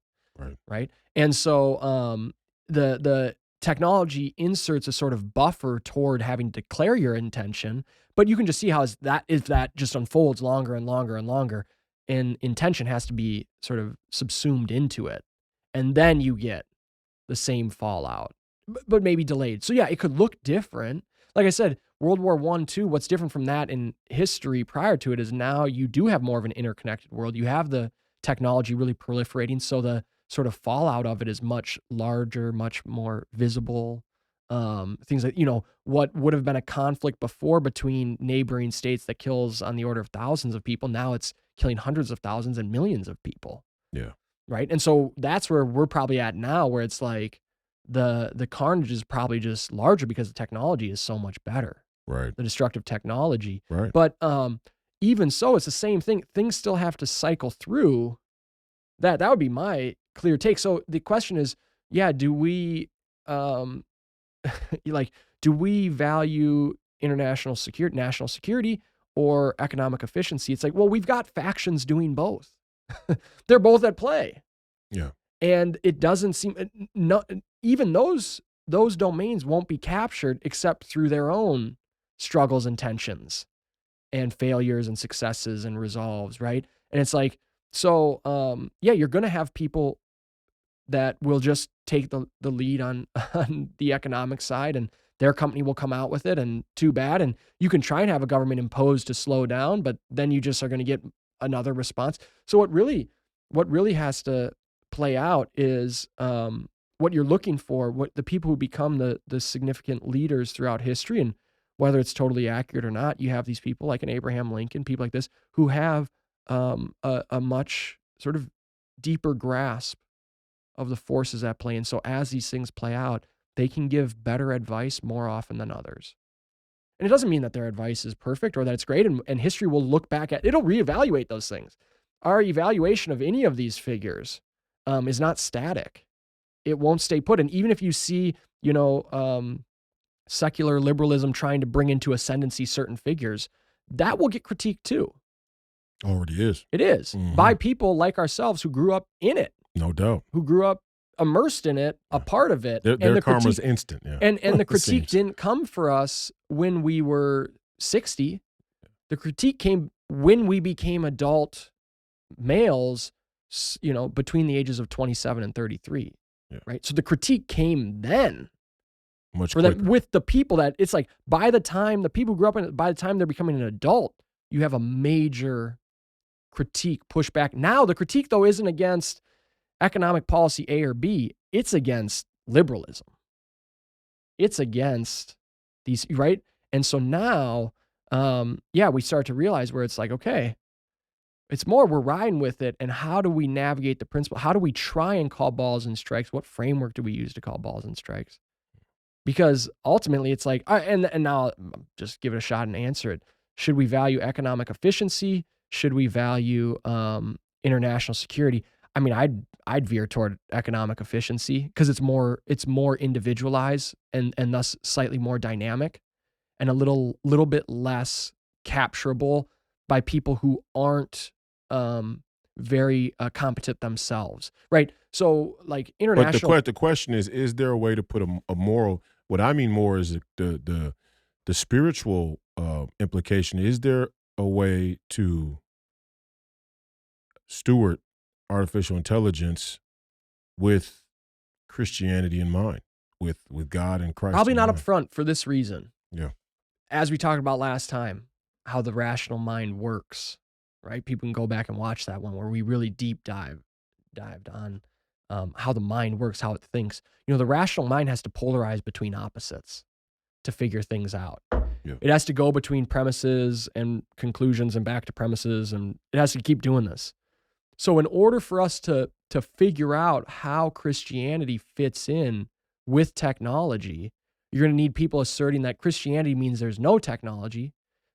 Right. And so the technology inserts a sort of buffer toward having to declare your intention, but you can just see how if that just unfolds longer and longer and longer, and intention has to be sort of subsumed into it. And then you get the same fallout. but maybe delayed. So yeah, it could look different. Like I said, World War I, II, what's different from that in history prior to it is now you do have more of an interconnected world. You have the technology really proliferating, so the sort of fallout of it is much larger, much more visible. Things like, what would have been a conflict before between neighboring states that kills on the order of thousands of people, now it's killing hundreds of thousands and millions of people. Yeah. Right. And so that's where we're probably at now, where it's like the carnage is probably just larger because the technology is so much better. Right. The destructive technology. Right. But even so, it's the same thing. Things still have to cycle through. That would be my clear take. So the question is, do we do we value national security or economic efficiency? It's like, well, we've got factions doing both. They're both at play. Yeah. And it doesn't seem, even those domains won't be captured except through their own struggles and tensions and failures and successes and resolves, right? And it's like, so, you're going to have people that will just take the lead on the economic side, and their company will come out with it, and too bad. And you can try and have a government imposed to slow down, but then you just are going to get another response. So what really has to play out is what you're looking for, what the people who become the significant leaders throughout history, and whether it's totally accurate or not, you have these people like an Abraham Lincoln, people like this, who have a much sort of deeper grasp of the forces at play. And so as these things play out, they can give better advice more often than others. And it doesn't mean that their advice is perfect or that it's great. And history will look back at, it'll reevaluate those things. Our evaluation of any of these figures is not static. It won't stay put. And even if you see, secular liberalism trying to bring into ascendancy certain figures, that will get critiqued too. Already is. It is. Mm-hmm. By people like ourselves who grew up in it. No doubt. Who grew up immersed in it, a part of it. Their karma's instant. Yeah. And the critique didn't come for us when we were 60. The critique came when we became adult males, between the ages of 27 and 33. Yeah. Right. So the critique came then. Much quicker. With the people that it's like, by the time the people who grew up in it, by the time they're becoming an adult, you have a major critique pushback. Now the critique though isn't against economic policy A or B, it's against liberalism. It's against these, right? And so now, we start to realize where it's like, okay, it's more we're riding with it, and how do we navigate the principle? How do we try and call balls and strikes? What framework do we use to call balls and strikes? Because ultimately it's like, and now just give it a shot and answer it. Should we value economic efficiency? Should we value international security? I mean, I'd veer toward economic efficiency because it's more individualized and thus slightly more dynamic, and a little bit less capturable by people who aren't very competent themselves, right? So like international. But the question is there a way to put a moral? What I mean more is the spiritual implication. Is there a way to steward artificial intelligence with Christianity in mind, with God and Christ? Probably not up front for this reason. Yeah. As we talked about last time, how the rational mind works, right? People can go back and watch that one where we really deep dived on how the mind works, how it thinks. The rational mind has to polarize between opposites to figure things out. Yeah. It has to go between premises and conclusions and back to premises, and it has to keep doing this. So in order for us to figure out how Christianity fits in with technology, you're going to need people asserting that Christianity means there's no technology,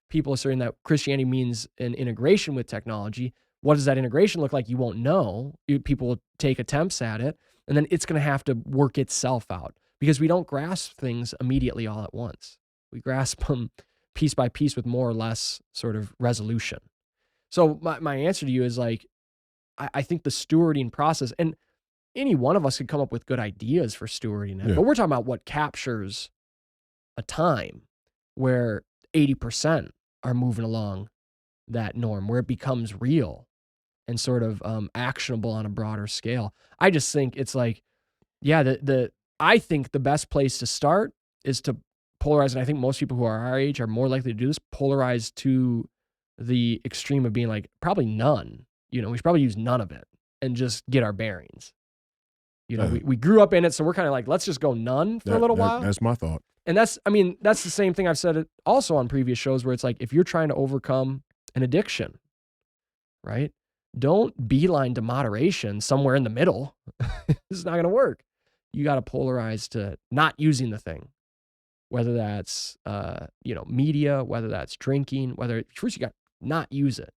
people asserting that Christianity means an integration with technology. What does that integration look like? You won't know. People will take attempts at it, and then it's going to have to work itself out because we don't grasp things immediately all at once. We grasp them piece by piece with more or less sort of resolution. So my answer to you is like, I think the stewarding process, and any one of us could come up with good ideas for stewarding it, but we're talking about what captures a time where 80% are moving along that norm, where it becomes real and sort of actionable on a broader scale. I just think it's like, the I think the best place to start is to polarize, and I think most people who are our age are more likely to do this, polarize to the extreme of being like, probably none. We should probably use none of it and just get our bearings. We grew up in it, so we're kind of like, let's just go none for a little while. That's my thought. And that's the same thing I've said also on previous shows where it's like, if you're trying to overcome an addiction, right? Don't beeline to moderation somewhere in the middle. This is not going to work. You got to polarize to not using the thing, whether that's, media, whether that's drinking, first you got to not use it.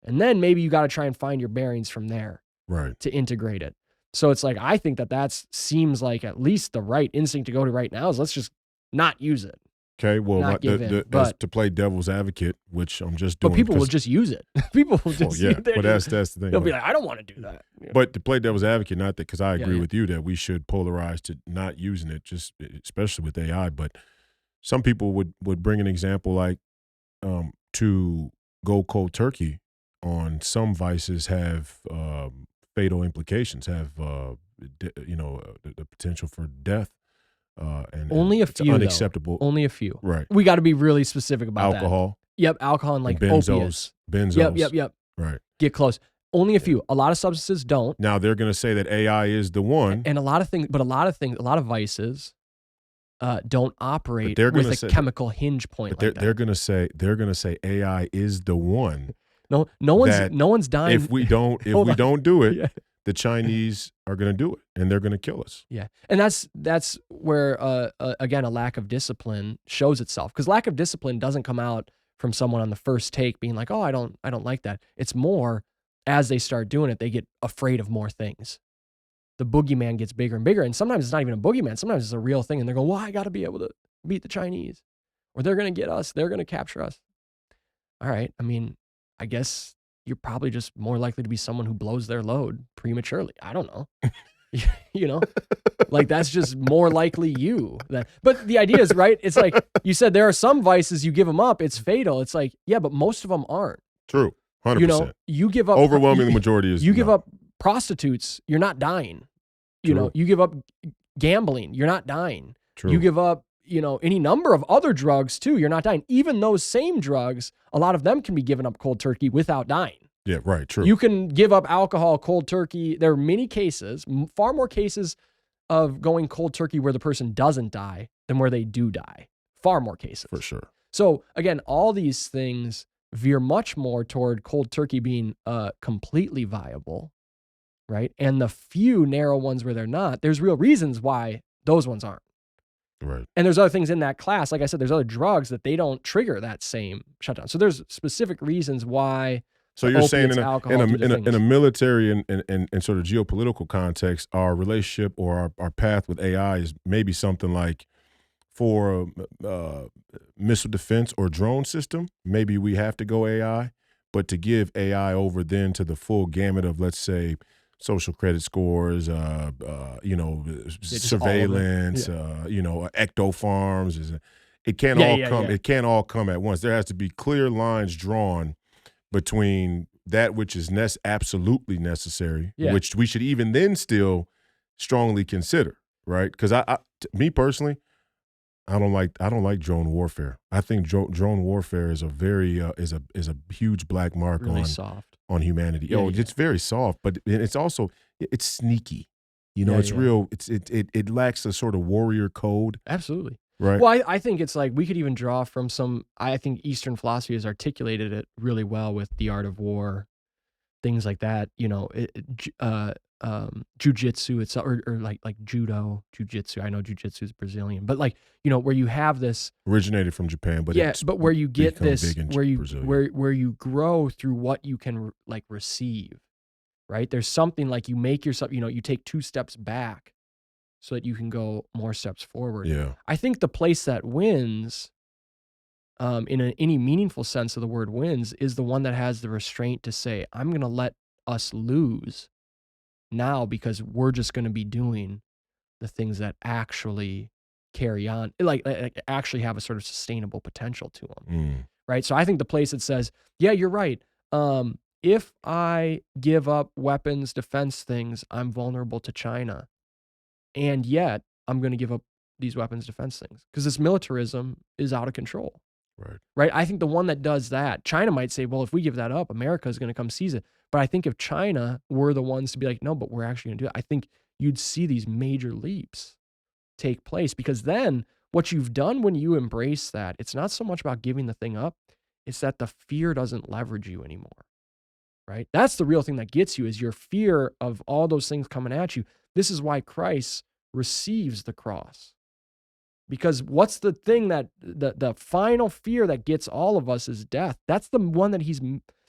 And then maybe you got to try and find your bearings from there to integrate it. So it's like, I think that seems like at least the right instinct to go to right now is let's just not use it. Okay, well, to play devil's advocate, which I'm just doing. But people will just use it. People will just but that's the thing. They'll be like, I don't want to do that. But to play devil's advocate, not that, because I agree with you that we should polarize to not using it, just especially with AI. But some people would bring an example like to go cold turkey on some vices have fatal implications, have the potential for death. And only a few, unacceptable. Only a few. Right. We got to be really specific about alcohol. That. Yep, alcohol and like opiates. Benzos. Yep. Right. Get close. Only a few. A lot of substances don't. Now they're going to say that AI is the one, and a lot of vices don't operate with a chemical hinge point. They're going to say AI is the one. No one's dying if we don't do it. Yeah. The Chinese are going to do it, and they're going to kill us. Yeah, and that's where again a lack of discipline shows itself, because lack of discipline doesn't come out from someone on the first take being like, oh, I don't like that. It's more as they start doing it, they get afraid of more things. The boogeyman gets bigger and bigger, and sometimes it's not even a boogeyman. Sometimes it's a real thing, and they're going, well, I got to be able to beat the Chinese, or they're going to get us. They're going to capture us. All right, I mean, I guess you're probably just more likely to be someone who blows their load prematurely. I don't know. Like that's just more likely you. But the idea is, right, it's like you said, there are some vices you give them up, it's fatal. It's like, yeah, but most of them aren't. True, 100%. You give up. Overwhelming majority is. You give up prostitutes, you're not dying. You give up gambling, you're not dying. True. You give up, any number of other drugs too, you're not dying. Even those same drugs, a lot of them can be given up cold turkey without dying. Yeah, right, true. You can give up alcohol cold turkey. There are many cases, far more cases of going cold turkey where the person doesn't die than where they do die. Far more cases. For sure. So again, all these things veer much more toward cold turkey being completely viable, right? And the few narrow ones where they're not, there's real reasons why those ones aren't. Right. And there's other things in that class. Like I said, there's other drugs that they don't trigger that same shutdown. So there's specific reasons why. So you're saying in a military and sort of geopolitical context, our relationship or our path with AI is maybe something like for missile defense or drone system, maybe we have to go AI, but to give AI over then to the full gamut of, let's say, social credit scores, surveillance, ecto farms, it can't It can't all come at once. There has to be clear lines drawn between that which is absolutely necessary, which we should even then still strongly consider, right? Because me personally, I don't like drone warfare. I think drone warfare is a very is a huge black mark really on humanity. It's very soft, but it's also it's sneaky. Real. It lacks a sort of warrior code. Absolutely. Right. Well, I think it's like we could even draw from I think Eastern philosophy has articulated it really well with The Art of War, things like that. Jiu-jitsu itself, or like judo, jiu-jitsu. I know jiu-jitsu is Brazilian, but where you have this originated from Japan, but but where you get this, where you grow through what you can receive, right? There's something like you make yourself, you take 2 steps back so that you can go more steps forward. Yeah. I think the place that wins, in any meaningful sense of the word wins, is the one that has the restraint to say, I'm going to let us lose now because we're just going to be doing the things that actually carry on, like actually have a sort of sustainable potential to them. Right? So I think the place that says, yeah, you're right. If I give up weapons, defense things, I'm vulnerable to China. And yet I'm going to give up these weapons defense things because this militarism is out of control. Right. Right. I think the one that does that, China might say, well, if we give that up, America is going to come seize it. But I think if China were the ones to be like, no, but we're actually going to do it, I think you'd see these major leaps take place, because then what you've done when you embrace that, it's not so much about giving the thing up, it's that the fear doesn't leverage you anymore. Right. That's the real thing that gets you, is your fear of all those things coming at you. This is why Christ receives the cross. Because what's the thing that the final fear that gets all of us is death. That's the one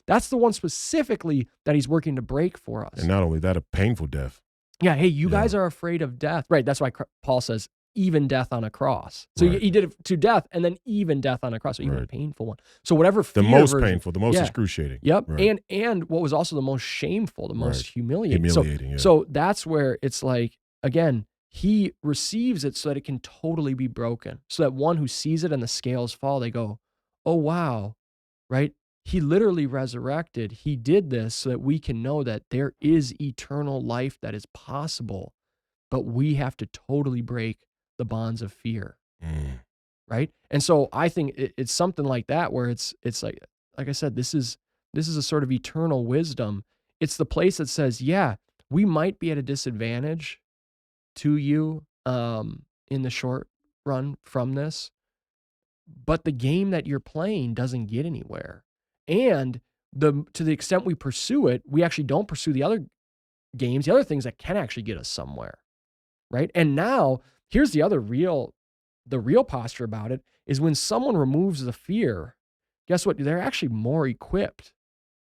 that's the one specifically that he's working to break for us. And not only that, a painful death. Yeah. Hey, you guys are afraid of death. Right. That's why Paul says even death on a cross. So he did it to death and then even death on a cross. So even a painful one. So whatever fear. The most painful, the most excruciating. Yep. Right. And what was also the most shameful, the most humiliating. Humiliating, so that's where it's like, again, he receives it so that it can totally be broken. So that one who sees it and the scales fall, they go, oh, wow, right? He literally resurrected. He did this so that we can know that there is eternal life that is possible, but we have to totally break the bonds of fear, right? And so I think it's something like that where it's like I said, this is a sort of eternal wisdom. It's the place that says, yeah, we might be at a disadvantage to you in the short run from this, but the game that you're playing doesn't get anywhere. And to the extent we pursue it, we actually don't pursue the other games, the other things that can actually get us somewhere, right? And now here's the real posture about it is when someone removes the fear, guess what? They're actually more equipped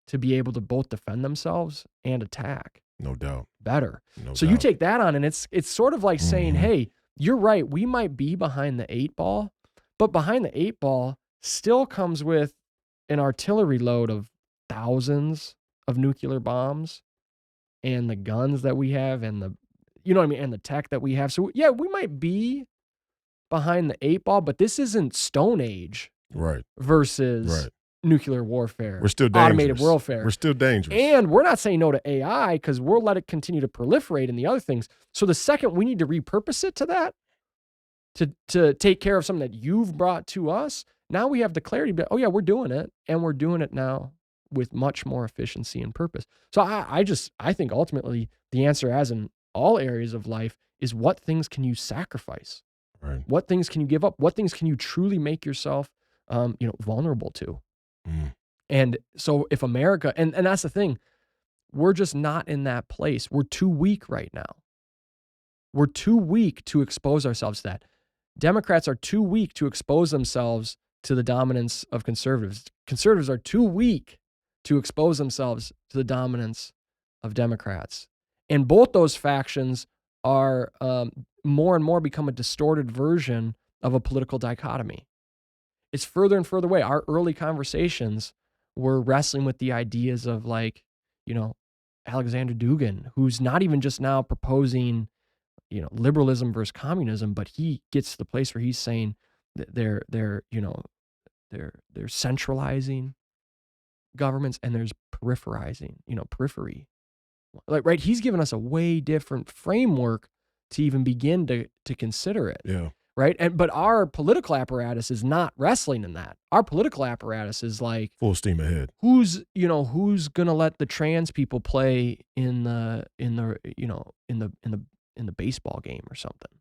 to be able to both defend themselves and attack. No doubt. Better. No so doubt. you take that on, and it's sort of like saying, hey, you're right. We might be behind the 8 ball, but behind the 8 ball still comes with an artillery load of thousands of nuclear bombs and the guns that we have and and the tech that we have. So yeah, we might be behind the 8 ball, but this isn't Stone Age versus nuclear warfare. We're still dangerous. Automated warfare. We're still dangerous. And we're not saying no to AI because we'll let it continue to proliferate and the other things. So the second we need to repurpose it to that, to take care of something that you've brought to us, now we have the clarity, but oh yeah, we're doing it. And we're doing it now with much more efficiency and purpose. So I think ultimately the answer, as in all areas of life, is what things can you sacrifice? Right. What things can you give up? What things can you truly make yourself vulnerable to? And so if America, and that's the thing, we're just not in that place. We're too weak right now. We're too weak to expose ourselves to that. Democrats are too weak to expose themselves to the dominance of conservatives. Conservatives are too weak to expose themselves to the dominance of Democrats. And both those factions are more and more become a distorted version of a political dichotomy. It's further and further away. Our early conversations were wrestling with the ideas of Alexander Dugin, who's not even just now proposing, liberalism versus communism, but he gets to the place where he's saying that they're centralizing governments and there's peripherizing, periphery. Right? He's given us a way different framework to even begin to consider it. Yeah. Right. But our political apparatus is not wrestling in that. Our political apparatus is like full steam ahead. Who's gonna let the trans people play in the baseball game or something?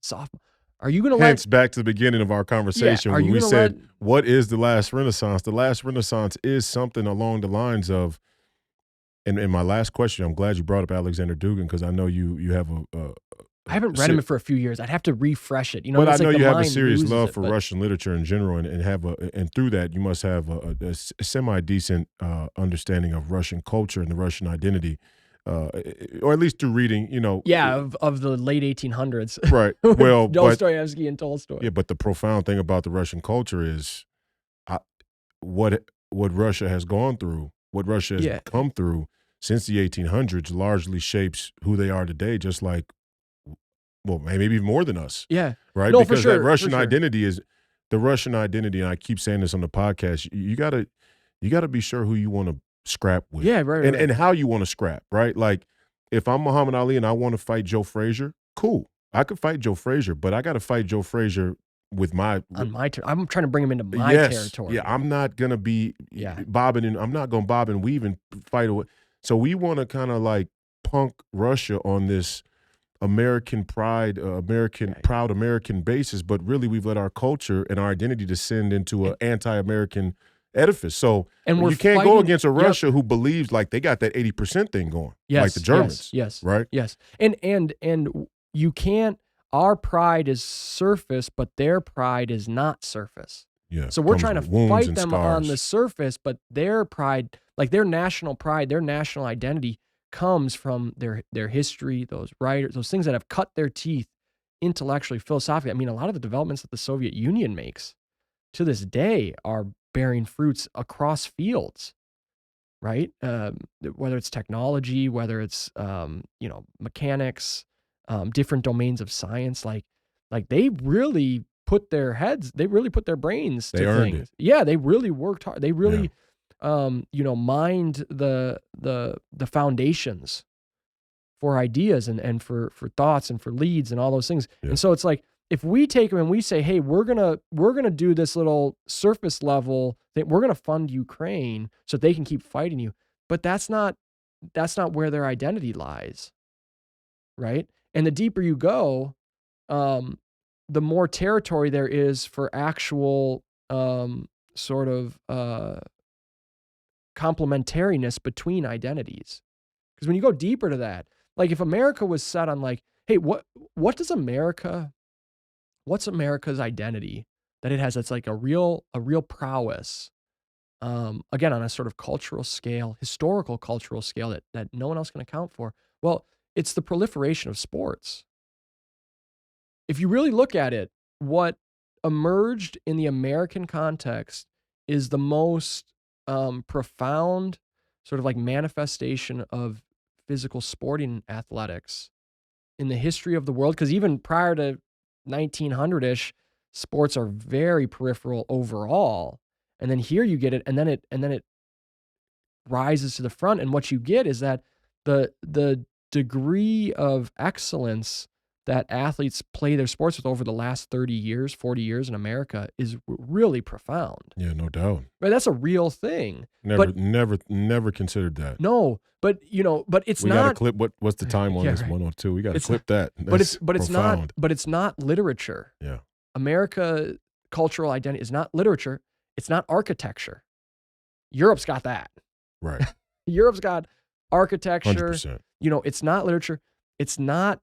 Softball. Are you gonna Hence, back to the beginning of our conversation when we said, what is the last Renaissance? The last Renaissance is something along the lines of, and in my last question, I'm glad you brought up Alexander Dugin because I know you have I haven't read him for a few years. I'd have to refresh it. But I know you have a serious love for Russian literature in general, and through that you must have a semi-decent understanding of Russian culture and the Russian identity, or at least through reading. Of the late 1800s. Right. Well, Dostoevsky and Tolstoy. Yeah, but the profound thing about the Russian culture is what Russia has gone through, what Russia has come through since the 1800s, largely shapes who they are today. Just like. Well, maybe more than us. Yeah. Right? No, because for sure, that Russian identity is the Russian identity, and I keep saying this on the podcast, you gotta be sure who you want to scrap with. Yeah, right. And how you want to scrap, right? Like if I'm Muhammad Ali and I want to fight Joe Frazier, cool. I could fight Joe Frazier, but I got to fight Joe Frazier with my on my I'm trying to bring him into my territory. Yeah, I'm not gonna be bobbing and I'm not gonna bob and weave and fight away. So we want to kind of like punk Russia on this American pride, proud American basis, but really we've let our culture and our identity descend into an anti-American edifice. So and you can't go against a Russia who believes like they got that 80% thing going, like the Germans. Yes, right. Yes, and you can't. Our pride is surface, but their pride is not surface. Yeah. So we're trying to fight them on the surface, but their pride, like their national pride, their national identity comes from their history, those writers, those things that have cut their teeth intellectually, philosophically. I mean, a lot of the developments that the Soviet Union makes to this day are bearing fruits across fields, right? Whether it's technology, whether it's mechanics, different domains of science, like they really put their brains to earned things. it. Yeah, they really worked hard. They really, mined the foundations for ideas and for thoughts and for leads and all those things. Yeah. And so it's like, if we take them and we say, hey, we're gonna do this little surface level thing, we're gonna fund Ukraine so they can keep fighting you, but that's not where their identity lies, right? And the deeper you go, the more territory there is for actual sort of complementariness between identities. Because when you go deeper to that, like if America was set on like, hey, what's America's identity that it has that's like a real prowess, again, on a sort of cultural scale, historical cultural scale that no one else can account for. Well, it's the proliferation of sports. If you really look at it, what emerged in the American context is the most profound sort of like manifestation of physical sporting athletics in the history of the world. Because even prior to 1900-ish, sports are very peripheral overall. And then here you get it, and then it rises to the front. And what you get is that the degree of excellence that athletes play their sports with over the last 30 years, 40 years in America is really profound. Yeah, no doubt. Right, that's a real thing. Never considered that. No, but it's we not. We got to clip what's the time on this 102. We got to clip that. It's not literature. Yeah. America cultural identity is not literature. It's not architecture. Europe's got that. Right. Europe's got architecture. 100%. It's not literature. It's not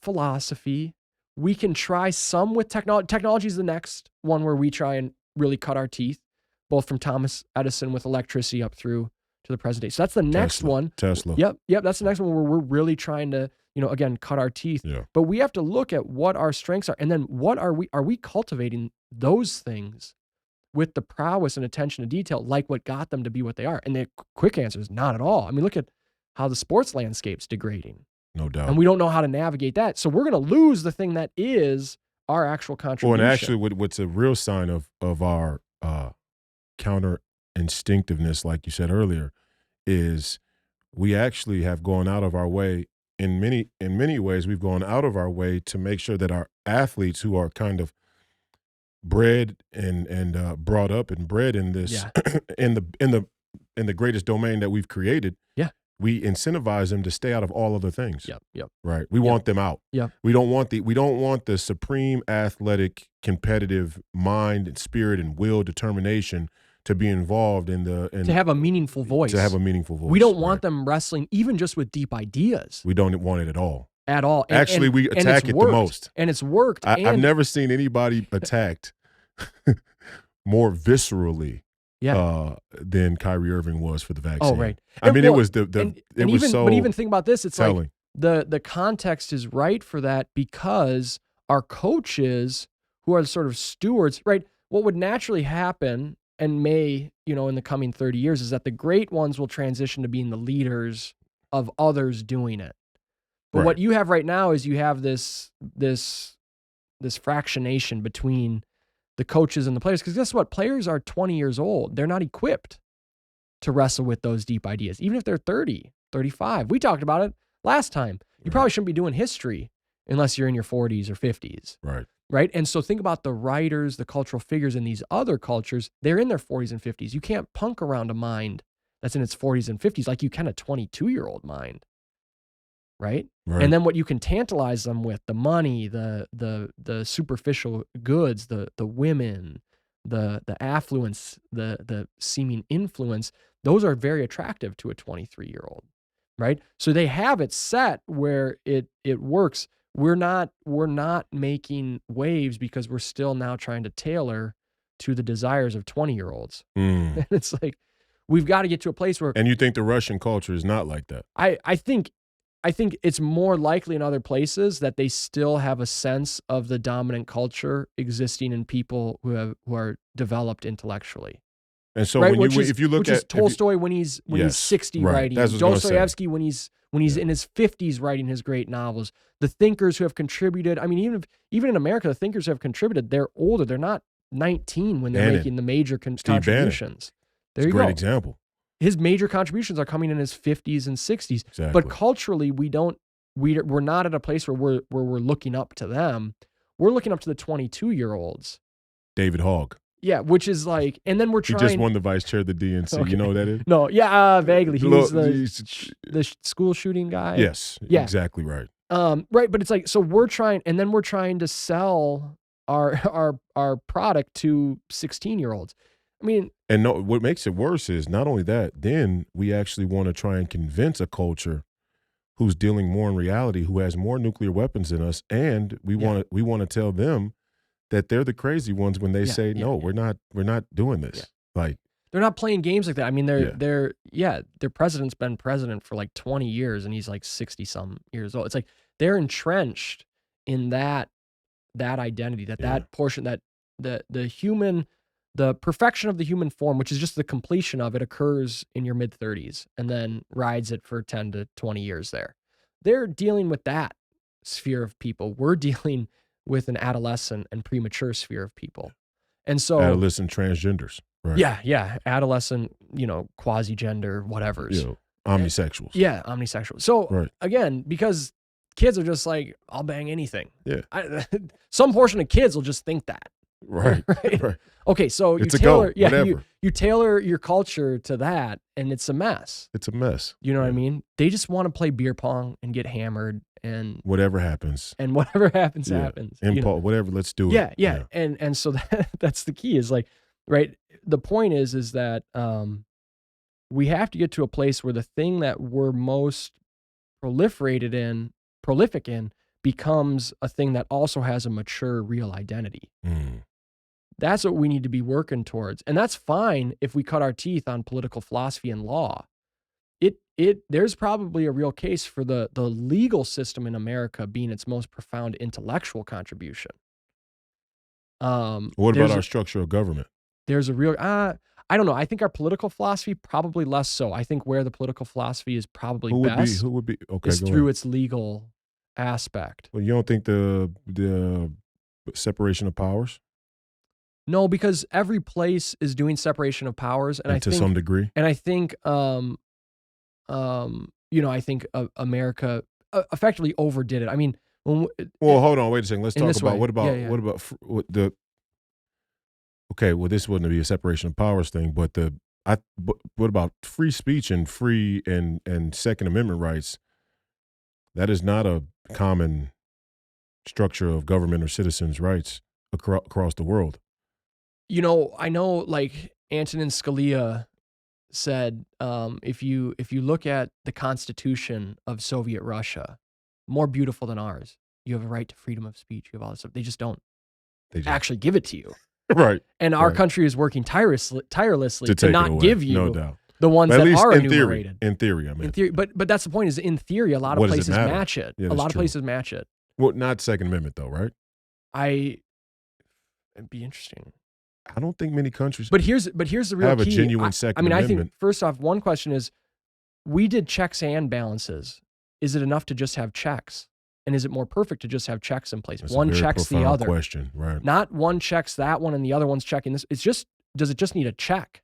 philosophy. We can try some with technology. Technology is the next one where we try and really cut our teeth, both from Thomas Edison with electricity up through to the present day. So that's the next one. Tesla. Yep. That's the next one where we're really trying to, again, cut our teeth. Yeah. But we have to look at what our strengths are. And then what are we cultivating those things with the prowess and attention to detail, like what got them to be what they are? And the quick answer is not at all. I mean, look at how the sports landscape's degrading. No doubt. And we don't know how to navigate that. So we're going to lose the thing that is our actual contribution. Well, and actually what's a real sign of our counter instinctiveness, like you said earlier, is we actually have gone out of our way in many ways. We've gone out of our way to make sure that our athletes who are kind of bred and brought up and bred in this in the greatest domain that we've created. Yeah. We incentivize them to stay out of all other things. Yep. Right. We want them out. Yep. We don't want the supreme athletic, competitive mind and spirit and will, determination to be involved to have a meaningful voice. We don't want them wrestling even just with deep ideas. We don't want it at all. At all. Actually, we attack it the most. And it's worked. I've never seen anybody attacked more viscerally than Kyrie Irving was for the vaccine. Oh, right. But even think about this. It's telling. Like the context is right for that because our coaches, who are sort of stewards, right? What would naturally happen and may, in the coming 30 years is that the great ones will transition to being the leaders of others doing it. But what you have right now is you have this fractionation between the coaches and the players. Because guess what? Players are 20 years old. They're not equipped to wrestle with those deep ideas, even if they're 30, 35. We talked about it last time. You probably shouldn't be doing history unless you're in your 40s or 50s. Right. Right. And so think about the writers, the cultural figures in these other cultures. They're in their 40s and 50s. You can't punk around a mind that's in its 40s and 50s like you can a 22-year-old mind. Right? And then what you can tantalize them with, the money, the superficial goods, the women, the affluence, the seeming influence, those are very attractive to a 23-year-old. Right? So they have it set where it works. We're not making waves because we're still now trying to tailor to the desires of 20-year-olds. And it's like, we've got to get to a place where. And you think the Russian culture is not like that? I think it's more likely in other places that they still have a sense of the dominant culture existing in people who are developed intellectually. And so right? if you look which is Tolstoy when he's 60 writing, Dostoevsky when he's in his 50s writing his great novels. The thinkers who have contributed, I mean, even in America, the thinkers who have contributed, they're older. They're not 19 when they're making the major contributions. There you go. Great example. His major contributions are coming in his 50s and 60s. Exactly. But culturally, we're not at a place where we're looking up to them. We're looking up to the 22-year-olds. David Hogg. Yeah, which is like, and then we're trying. He just won the vice chair of the DNC. Okay. You know who that is? No, vaguely. He was the school shooting guy. Yes, yeah. Exactly right. Right, but it's like, so we're trying to sell our product to 16-year-olds. I mean, and no, what makes it worse is not only that, then we actually want to try and convince a culture who's dealing more in reality, who has more nuclear weapons than us, and we want to tell them that they're the crazy ones when they say no, we're not doing this. Yeah. Like, they're not playing games like that. I mean, their president's been president for like 20 years and he's like 60 some years old. It's like they're entrenched in that identity, that portion, that the perfection of the human form, which is just the completion of it, occurs in your mid 30s and then rides it for 10 to 20 years there. They're dealing with that sphere of people. We're dealing with an adolescent and premature sphere of people. And so adolescent transgenders. Right. Yeah. Adolescent, quasi-gender, whatevers. Omnisexuals. Omnisexual. So again, because kids are just like, I'll bang anything. Yeah. Some portion of kids will just think that. Right. Okay, so you tailor your culture to that, and it's a mess. It's a mess. You know what I mean? They just want to play beer pong and get hammered, and whatever happens. And whatever happens, happens. Whatever, let's do it. Yeah. And so that's the key is like, right? The point is that we have to get to a place where the thing that we're most prolific in, becomes a thing that also has a mature, real identity. That's what we need to be working towards. And that's fine if we cut our teeth on political philosophy and law. There's probably a real case for the legal system in America being its most profound intellectual contribution. What about our structure of government? There's a real, I don't know. I think our political philosophy, probably less so. I think where the political philosophy is probably best is through its legal aspect. Well, you don't think the separation of powers? No, because every place is doing separation of powers, and to some degree. And I think, I think America effectively overdid it. I mean, hold on, wait a second. Let's talk about what about the. Okay, well, this wouldn't be a separation of powers thing, but what about free speech and free and Second Amendment rights? That is not a common structure of government or citizens' rights across the world. I know, like Antonin Scalia said, if you look at the Constitution of Soviet Russia, more beautiful than ours, you have a right to freedom of speech. You have all this stuff. They just don't actually give it to you. Right. And our country is working tirelessly to not give you no doubt. The ones that are enumerated. In theory, I mean. In theory, but that's the point is, in theory, a lot of places match it. Yeah, a lot of places match it. Well, not Second Amendment though, right? It'd be interesting. I don't think many countries But here's the real have key. a genuine Second Amendment. I think, first off, one question is, we did checks and balances. Is it enough to just have checks? And is it more perfect to just have checks in place? That's one a very checks the other. Question, right? Not one checks that one and the other one's checking this. It's just, does it just need a check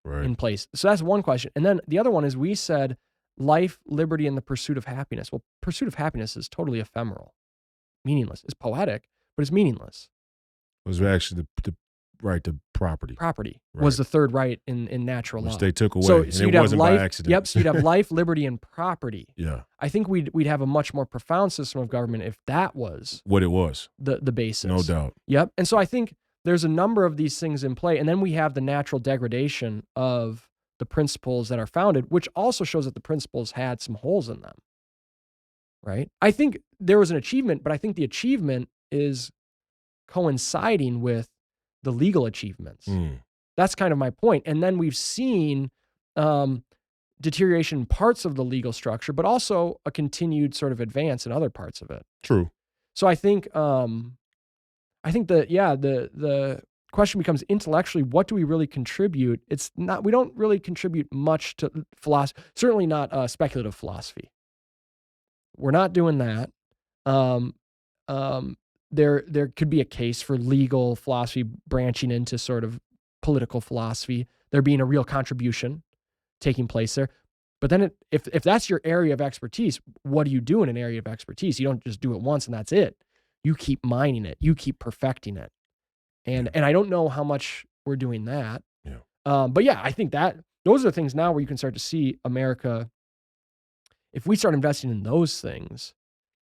in place? So that's one question. And then the other one is, we said life, liberty, and the pursuit of happiness. Well, pursuit of happiness is totally ephemeral, meaningless. It's poetic, but it's meaningless. It was actually the right to property. Property Right. was the third right in natural Which law. they took away, So and you'd it have wasn't life, by accident. Yep. So you'd have life, liberty, and property. Yeah. I think we'd have a much more profound system of government if that was What it was. the basis. No doubt. Yep. And so I think there's a number of these things in play. And then we have the natural degradation of the principles that are founded, which also shows that the principles had some holes in them. Right? I think there was an achievement, but I think the achievement is coinciding with the legal achievements. That's kind of my point. And then we've seen deterioration in parts of the legal structure, but also a continued sort of advance in other parts of it. True. So I think the question becomes intellectually, what do we really contribute? It's not, we don't really contribute much to philosophy, certainly not speculative philosophy. We're not doing that. There could be a case for legal philosophy branching into sort of political philosophy, there being a real contribution taking place there. But then if that's your area of expertise, what do you do in an area of expertise? You don't just do it once and that's it. You keep mining it. You keep perfecting it. And I don't know how much we're doing that. Yeah. But yeah, I think that those are things now where you can start to see America. If we start investing in those things,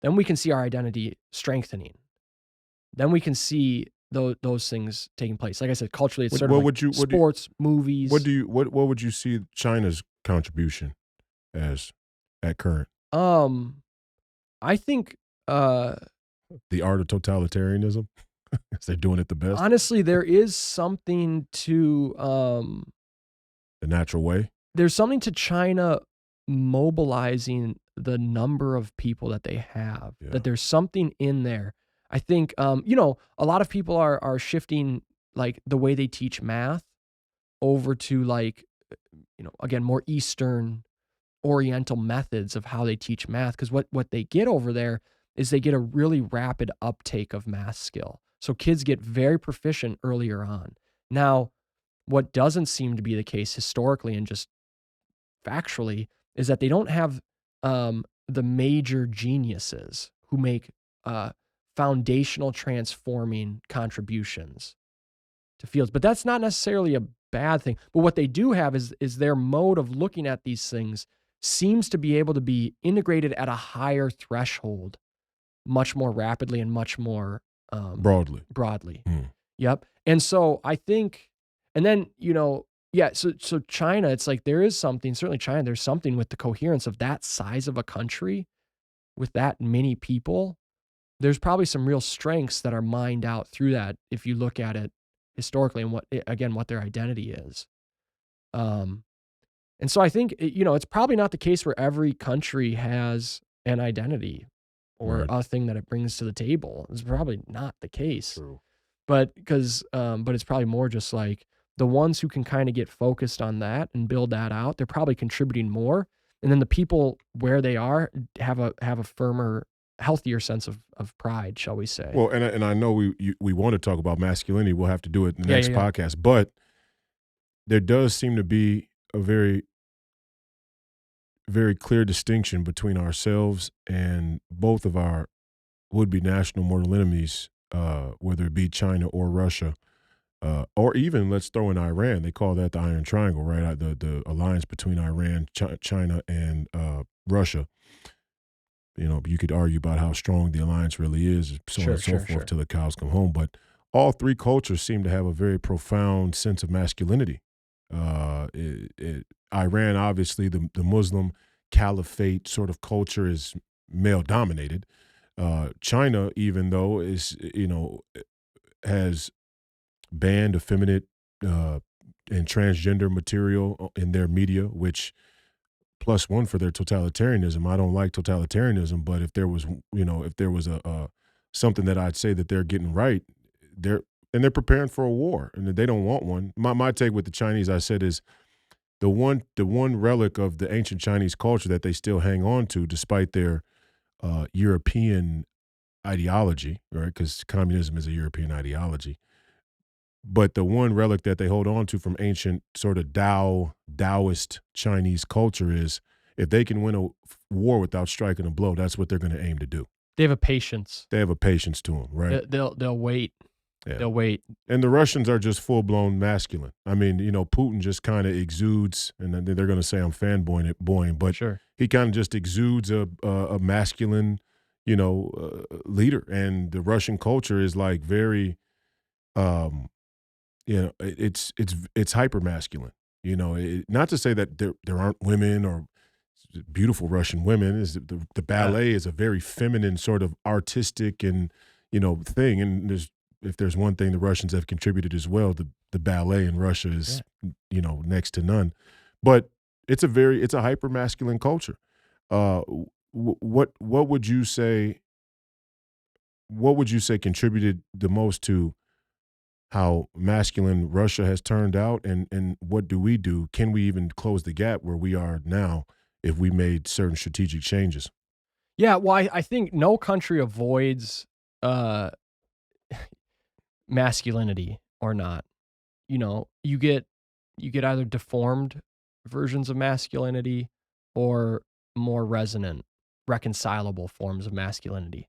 then we can see our identity strengthening. Then we can see those things taking place. Like I said, culturally, it's sort of sports, movies. What would you see China's contribution as at current? I think the art of totalitarianism. Because they're doing it the best. Honestly, there is something to the natural way. There's something to China mobilizing the number of people that they have. Yeah. That there's something in there. I think a lot of people are shifting like the way they teach math over to like again more Eastern Oriental methods of how they teach math, because what they get over there is they get a really rapid uptake of math skill. So kids get very proficient earlier on. Now, what doesn't seem to be the case historically and just factually is that they don't have the major geniuses who make foundational transforming contributions to fields. But that's not necessarily a bad thing. But what they do have is their mode of looking at these things seems to be able to be integrated at a higher threshold much more rapidly and much more broadly. Yep. And so I think, and then, so China, it's like there is something, certainly China, there's something with the coherence of that size of a country with that many people. There's probably some real strengths that are mined out through that if you look at it historically and what their identity is. And so I think, it's probably not the case where every country has an identity or a thing that it brings to the table. It's probably not the case. True. But it's probably more just like the ones who can kind of get focused on that and build that out, they're probably contributing more. And then the people where they are have a firmer, healthier sense of pride, shall we say. Well, and I know we want to talk about masculinity. We'll have to do it in the next podcast. But there does seem to be a very, very clear distinction between ourselves and both of our would-be national mortal enemies, whether it be China or Russia, or even let's throw in Iran. They call that the Iron Triangle, right? The alliance between Iran, China, and Russia. You could argue about how strong the alliance really is, so on and so forth, till the cows come home. But all three cultures seem to have a very profound sense of masculinity. Iran, obviously, the Muslim caliphate sort of culture is male dominated. China, even though has banned effeminate and transgender material in their media, which +1 for their totalitarianism. I don't like totalitarianism, but if there was a something that I'd say that they're getting right, they're preparing for a war, and they don't want one. My take with the Chinese, I said, is the one relic of the ancient Chinese culture that they still hang on to, despite their European ideology, right? Because communism is a European ideology. But the one relic that they hold on to from ancient sort of Taoist Chinese culture is if they can win a war without striking a blow, that's what they're going to aim to do. They have a patience. They have a patience to them, right? They'll wait. Yeah. They'll wait. And the Russians are just full-blown masculine. I mean, Putin just kind of exudes, and then they're going to say I'm fanboying, but Sure. he kind of just exudes a masculine, leader. And the Russian culture is like very, it's hyper masculine. Not to say that there aren't women or beautiful Russian women. Is the ballet is a very feminine sort of artistic and thing. And if there's one thing the Russians have contributed as well, the ballet in Russia is next to none. But it's a hyper masculine culture. What would you say? What would you say contributed the most to how masculine Russia has turned out, and what do we do? Can we even close the gap where we are now if we made certain strategic changes? Yeah, well, I think no country avoids masculinity or not. You get either deformed versions of masculinity or more resonant, reconcilable forms of masculinity.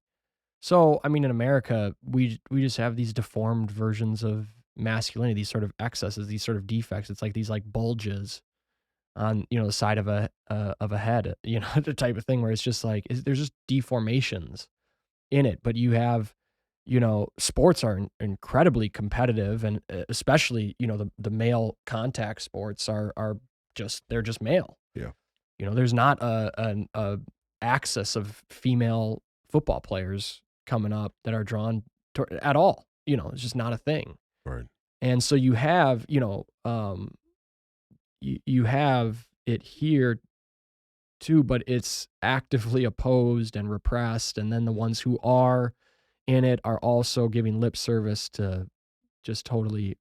So, I mean, in America, we just have these deformed versions of masculinity, these sort of excesses, these sort of defects. It's like these like bulges on the side of a head, the type of thing where it's just like there's just deformations in it. But you have, sports are incredibly competitive, and especially the male contact sports are they're just male. Yeah. There's not a axis of female football players coming up that are drawn at all. It's just not a thing. Right. And so you have, you have it here too, but it's actively opposed and repressed. And then the ones who are in it are also giving lip service to just totally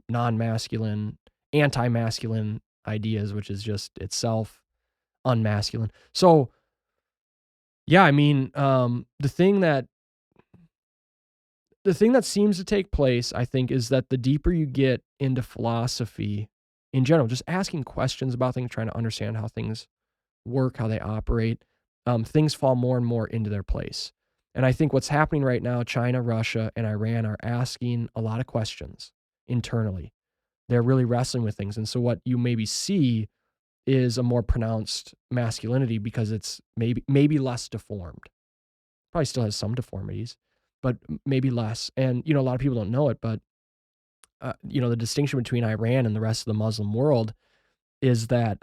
non-masculine, anti-masculine ideas, which is just itself unmasculine. So, yeah, I mean, the thing that seems to take place, I think, is that the deeper you get into philosophy in general, just asking questions about things, trying to understand how things work, how they operate, things fall more and more into their place. And I think what's happening right now, China, Russia, and Iran are asking a lot of questions internally. They're really wrestling with things. And so what you maybe see is a more pronounced masculinity because it's maybe less deformed. Probably still has some deformities, but maybe less. And, a lot of people don't know it, but, the distinction between Iran and the rest of the Muslim world is that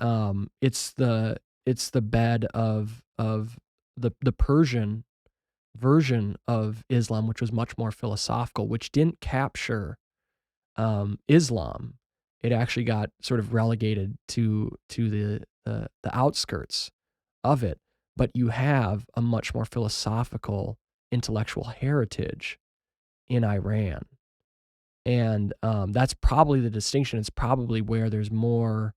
it's the bed of the Persian version of Islam, which was much more philosophical, which didn't capture Islam. It actually got sort of relegated to the outskirts of it. But you have a much more philosophical, intellectual heritage in Iran. And that's probably the distinction. It's probably where there's more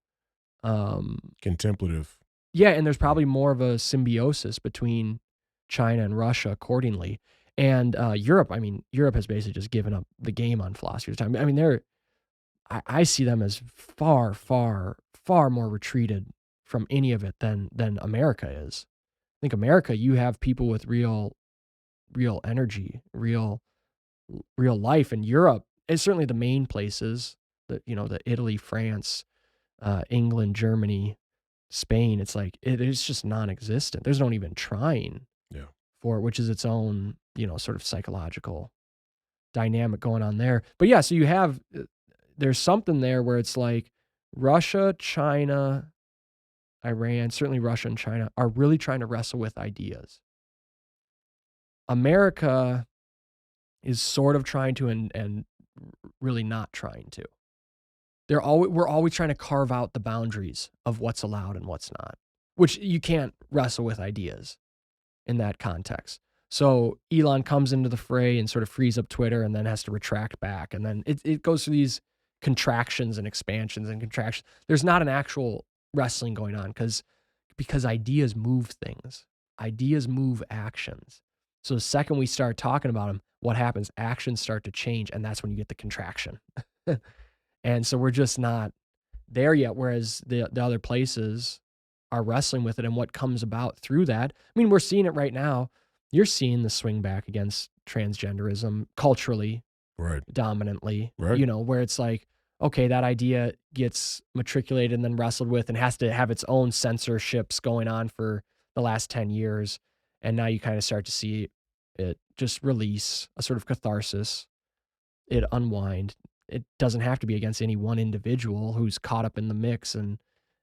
contemplative. Yeah, and there's probably more of a symbiosis between China and Russia accordingly. And Europe, Europe has basically just given up the game on philosophy of time. I mean, I see them as far, far, far more retreated from any of it than America is. I think America, you have people with real energy, real life. And Europe is certainly the main places that, the Italy, France, England, Germany, Spain. It's like, it's just non-existent. There's no even trying for it, which is its own, sort of psychological dynamic going on there. But yeah, so you have, there's something there where it's like Russia, China, Iran, certainly Russia and China are really trying to wrestle with ideas. America is sort of trying to and really not trying to. We're always trying to carve out the boundaries of what's allowed and what's not, which you can't wrestle with ideas in that context. So Elon comes into the fray and sort of frees up Twitter and then has to retract back. And then it goes through these contractions and expansions and contractions. There's not an actual wrestling going on because ideas move things. Ideas move actions. So the second we start talking about them, what happens? Actions start to change, and that's when you get the contraction. And so we're just not there yet. Whereas the other places, are wrestling with it and what comes about through that. I mean, we're seeing it right now. You're seeing the swing back against transgenderism culturally, Right. dominantly, Right. where it's like, okay, that idea gets matriculated and then wrestled with and has to have its own censorships going on for the last 10 years. And now you kind of start to see it just release a sort of catharsis, it unwind. It doesn't have to be against any one individual who's caught up in the mix and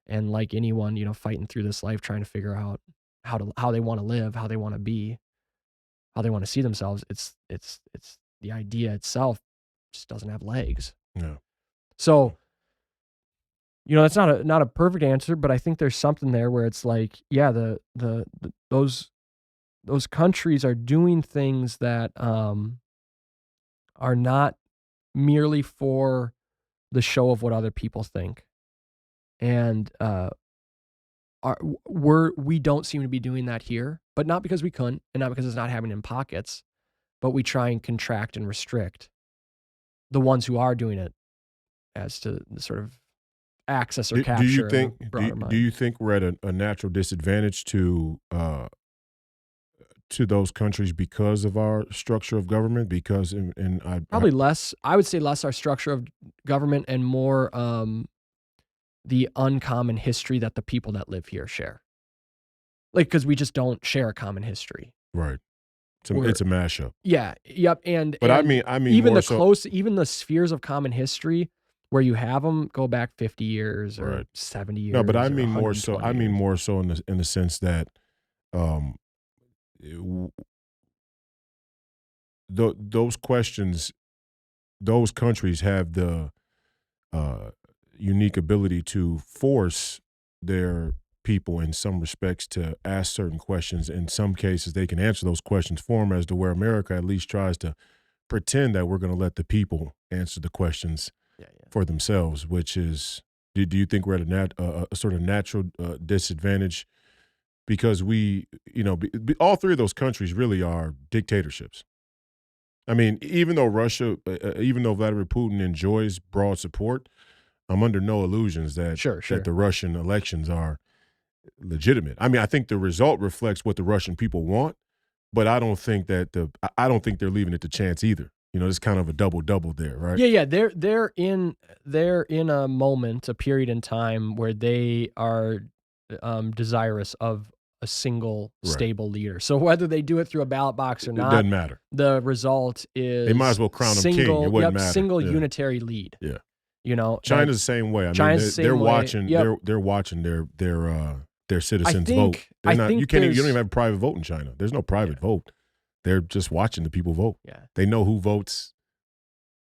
like anyone, fighting through this life, trying to figure out how they want to live, how they want to be, how they want to see themselves. It's the idea itself just doesn't have legs. Yeah. So, that's not a perfect answer, but I think there's something there where it's like, yeah, those countries are doing things that are not merely for the show of what other people think, and we don't seem to be doing that here, but not because we couldn't, and not because it's not happening in pockets, but we try and contract and restrict the ones who are doing it as to the sort of access or capture. Do you think? a broader mind. Do you think we're at a natural disadvantage to those countries because of our structure of government? Because Probably less. I would say less our structure of government and more the uncommon history that the people that live here share. Like, because we just don't share a common history. right. It's a mashup. Yeah. Yep. And But and I mean, even more even the spheres of common history where you have them go back 50 years or Right. 70 years. No, but I or mean more so. 120 years. More so in the sense that, those questions, those countries have the unique ability to force their people in some respects to ask certain questions. In some cases, they can answer those questions for them, as to where America at least tries to pretend that we're going to let the people answer the questions for themselves, which is, do you think we're at a sort of natural disadvantage? Because we, all three of those countries really are dictatorships. I mean, even though Vladimir Putin enjoys broad support, I'm under no illusions that Sure. that the Russian elections are legitimate. I mean, I think the result reflects what the Russian people want, but I don't think that I don't think they're leaving it to chance either. It's kind of a double there, right? Yeah. They're in a moment, a period in time where they are desirous of a single Right. stable leader. So whether they do it through a ballot box or It not, doesn't matter. the result is They might as well crown him king. It wouldn't matter. Single Yeah. unitary lead. Yeah. that- China's the same way. I China's mean, the they're same way. watching. Yep. They're watching their citizens think- vote. They're I not. think You don't there's- even have a private vote in China. There's no private vote. They're just watching the people vote. Yeah. They know who votes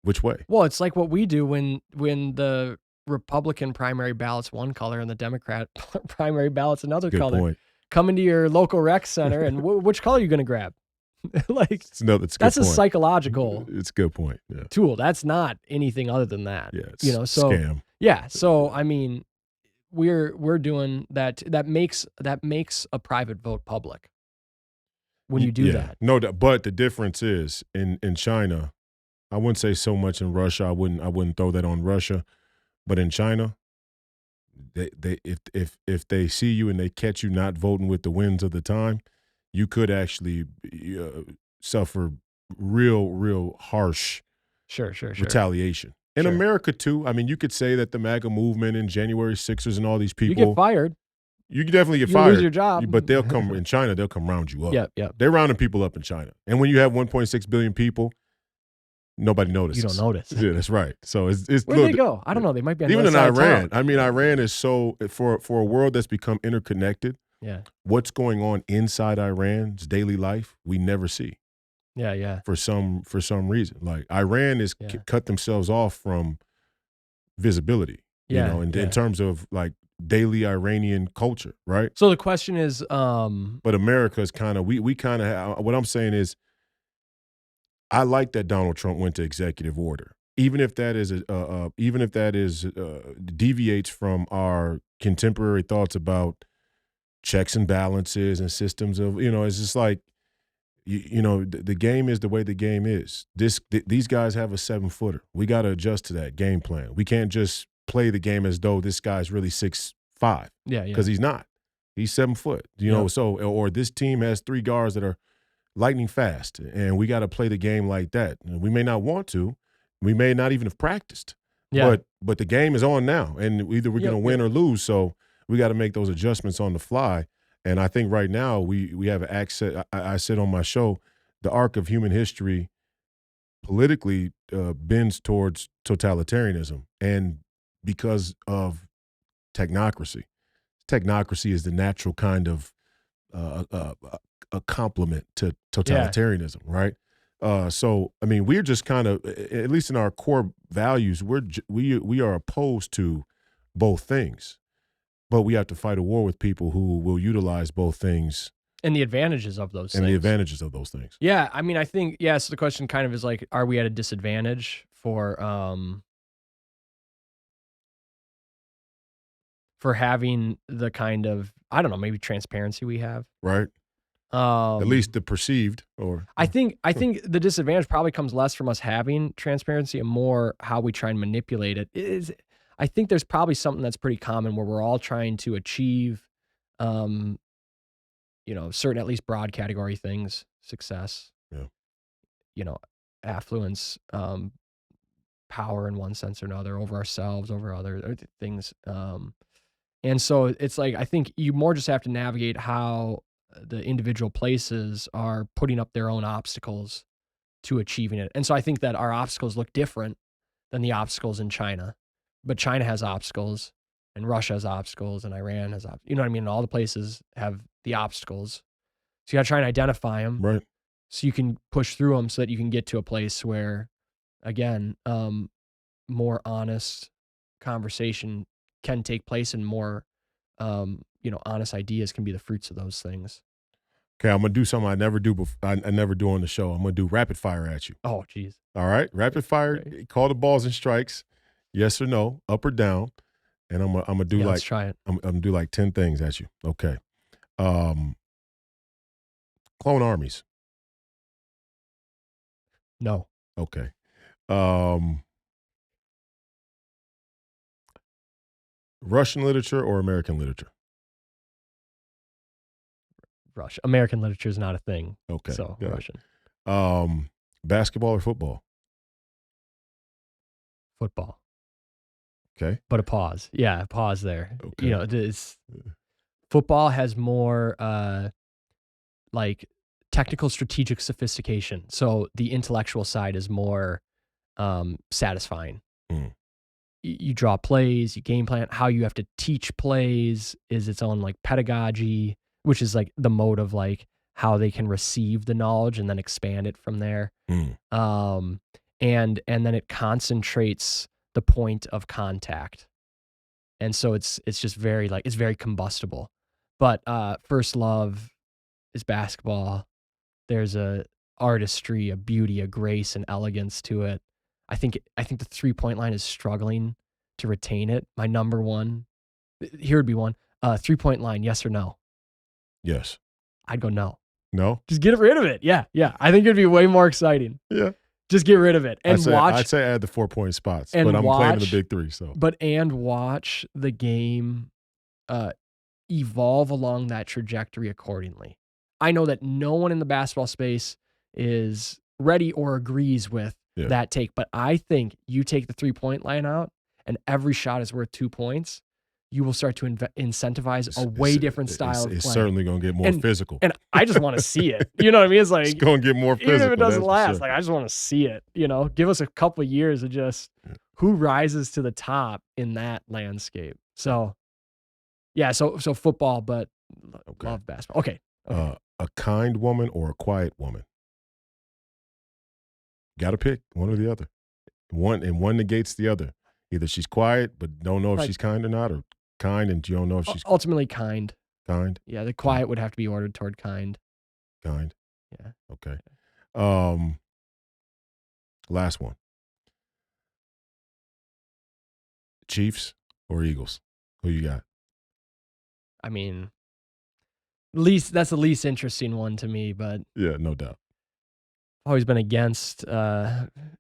which way. Well, it's like what we do when the Republican primary ballot's one color and the Democrat primary ballot's another Good color. point. Come into your local rec center and which color are you going to grab? Like, It's a good that's a point. psychological It's a good point. Yeah. tool. That's not anything other than that. Yeah. It's so scam. yeah. So I mean, we're doing that. That makes a private vote public when you do Yeah. that. No, but the difference is in China. I wouldn't say so much in Russia. I wouldn't throw that on Russia, but in China, if they see you and they catch you not voting with the winds of the time, you could actually suffer real harsh Sure. retaliation. In Sure. America too. I mean, you could say that the MAGA movement and January 6ers and all these You people, get fired. you could definitely get You fired. lose your job. But they'll come in China. They'll come round you up. Yep. They're rounding people up in China. And when you have 1.6 billion people, nobody notices. You don't notice. Yeah, that's right. So it's Where'd they go? I don't know. They might be on even the in other side of Iran. town. I mean, Iran is so for a world that's become interconnected. Yeah. What's going on inside Iran's daily life, we never see Yeah. for some reason. Like Iran is Yeah. cut themselves off from visibility. Yeah, in yeah. terms of like daily Iranian culture, right? So the question is, But America is kind of we kind of what I'm saying is, I like that Donald Trump went to executive order, even if that is deviates from our contemporary thoughts about checks and balances and systems of it's just like the game is the way the game is. These guys have a 7-footer. We got to adjust to that game plan. We can't just play the game as though this guy's really 6'5". yeah. Because he's not. He's 7 foot. So or this team has 3 guards that are lightning fast, and we got to play the game like that. And we may not want to. We may not even have practiced. Yeah. But the game is on now, and either we're going to win or lose. So we got to make those adjustments on the fly. And I think right now we have access. I said on my show, the arc of human history politically bends towards totalitarianism, and because of technocracy. Technocracy is the natural kind of a complement to totalitarianism, right? So I mean, we're just kind of, at least in our core values, we are opposed to both things, but we have to fight a war with people who will utilize both things and the advantages of those and things. the advantages of those things. Yeah, I mean, I think so the question kind of is like, are we at a disadvantage for having the kind of, I don't know, maybe transparency we have, right? At least the perceived, or I think the disadvantage probably comes less from us having transparency and more how we try and manipulate it. I think there's probably something that's pretty common where we're all trying to achieve, certain at least broad category things, success, affluence, power in one sense or another over ourselves, over other things. And so it's like, I think you more just have to navigate how the individual places are putting up their own obstacles to achieving it. And so I think that our obstacles look different than the obstacles in China, but China has obstacles and Russia has obstacles and Iran has obstacles. You know what I mean? All the places have the obstacles. So you got to try and identify them, right? So you can push through them so that you can get to a place where, again, more honest conversation can take place and more, honest ideas can be the fruits of those things. Okay, I'm gonna do something I never do before. I never do on the show. I'm gonna do rapid fire at you. Oh, geez. All right, rapid fire. Okay. Call the balls and strikes, yes or no, up or down, and I'm gonna do let's try it. I'm gonna do like 10 things at you. Okay. Clone armies. No. Okay. Russian literature or American literature? Russian. American literature is not a thing. Okay. So Russian. Basketball or football? Football. Okay. But a pause. Yeah, pause there. Okay. Football has more like technical strategic sophistication. So the intellectual side is more satisfying. Mm. You draw plays, you game plan. How you have to teach plays is its own like pedagogy, which is like the mode of like how they can receive the knowledge and then expand it from there. Mm. And then it concentrates the point of contact. And so it's just very like, it's very combustible. But first love is basketball. There's a artistry, a beauty, a grace, and elegance to it. I think the 3-point line is struggling to retain it. My number one, here would be one, 3-point line, yes or no? Yes. I'd go no. No? Just get rid of it. Yeah. I think it'd be way more exciting. Yeah. Just get rid of it and I'd say add the 4-point spots, and but I'm playing in the watch- big three. So, and watch the game evolve along that trajectory accordingly. I know that no one in the basketball space is ready or agrees with that take, but I think you take the 3-point line out and every shot is worth 2 points. You will start to incentivize a way different style of play. It's certainly going to get more physical. And I just want to see it. You know what I mean? It's like, it's going to get more physical. Even if it doesn't that's last, sure. like I just want to see it. Give us a couple of years of just who rises to the top in that landscape. So, yeah, so football, but love basketball. Okay. A kind woman or a quiet woman? Got to pick one or the other. One negates the other. Either she's quiet but don't know if she's kind or not, or kind and you don't know if she's ultimately kind. Kind. Yeah, the quiet would have to be ordered toward kind. Kind. Yeah. Okay. Last one. Chiefs or Eagles? Who you got? I mean, that's the least interesting one to me, but yeah, no doubt. Always been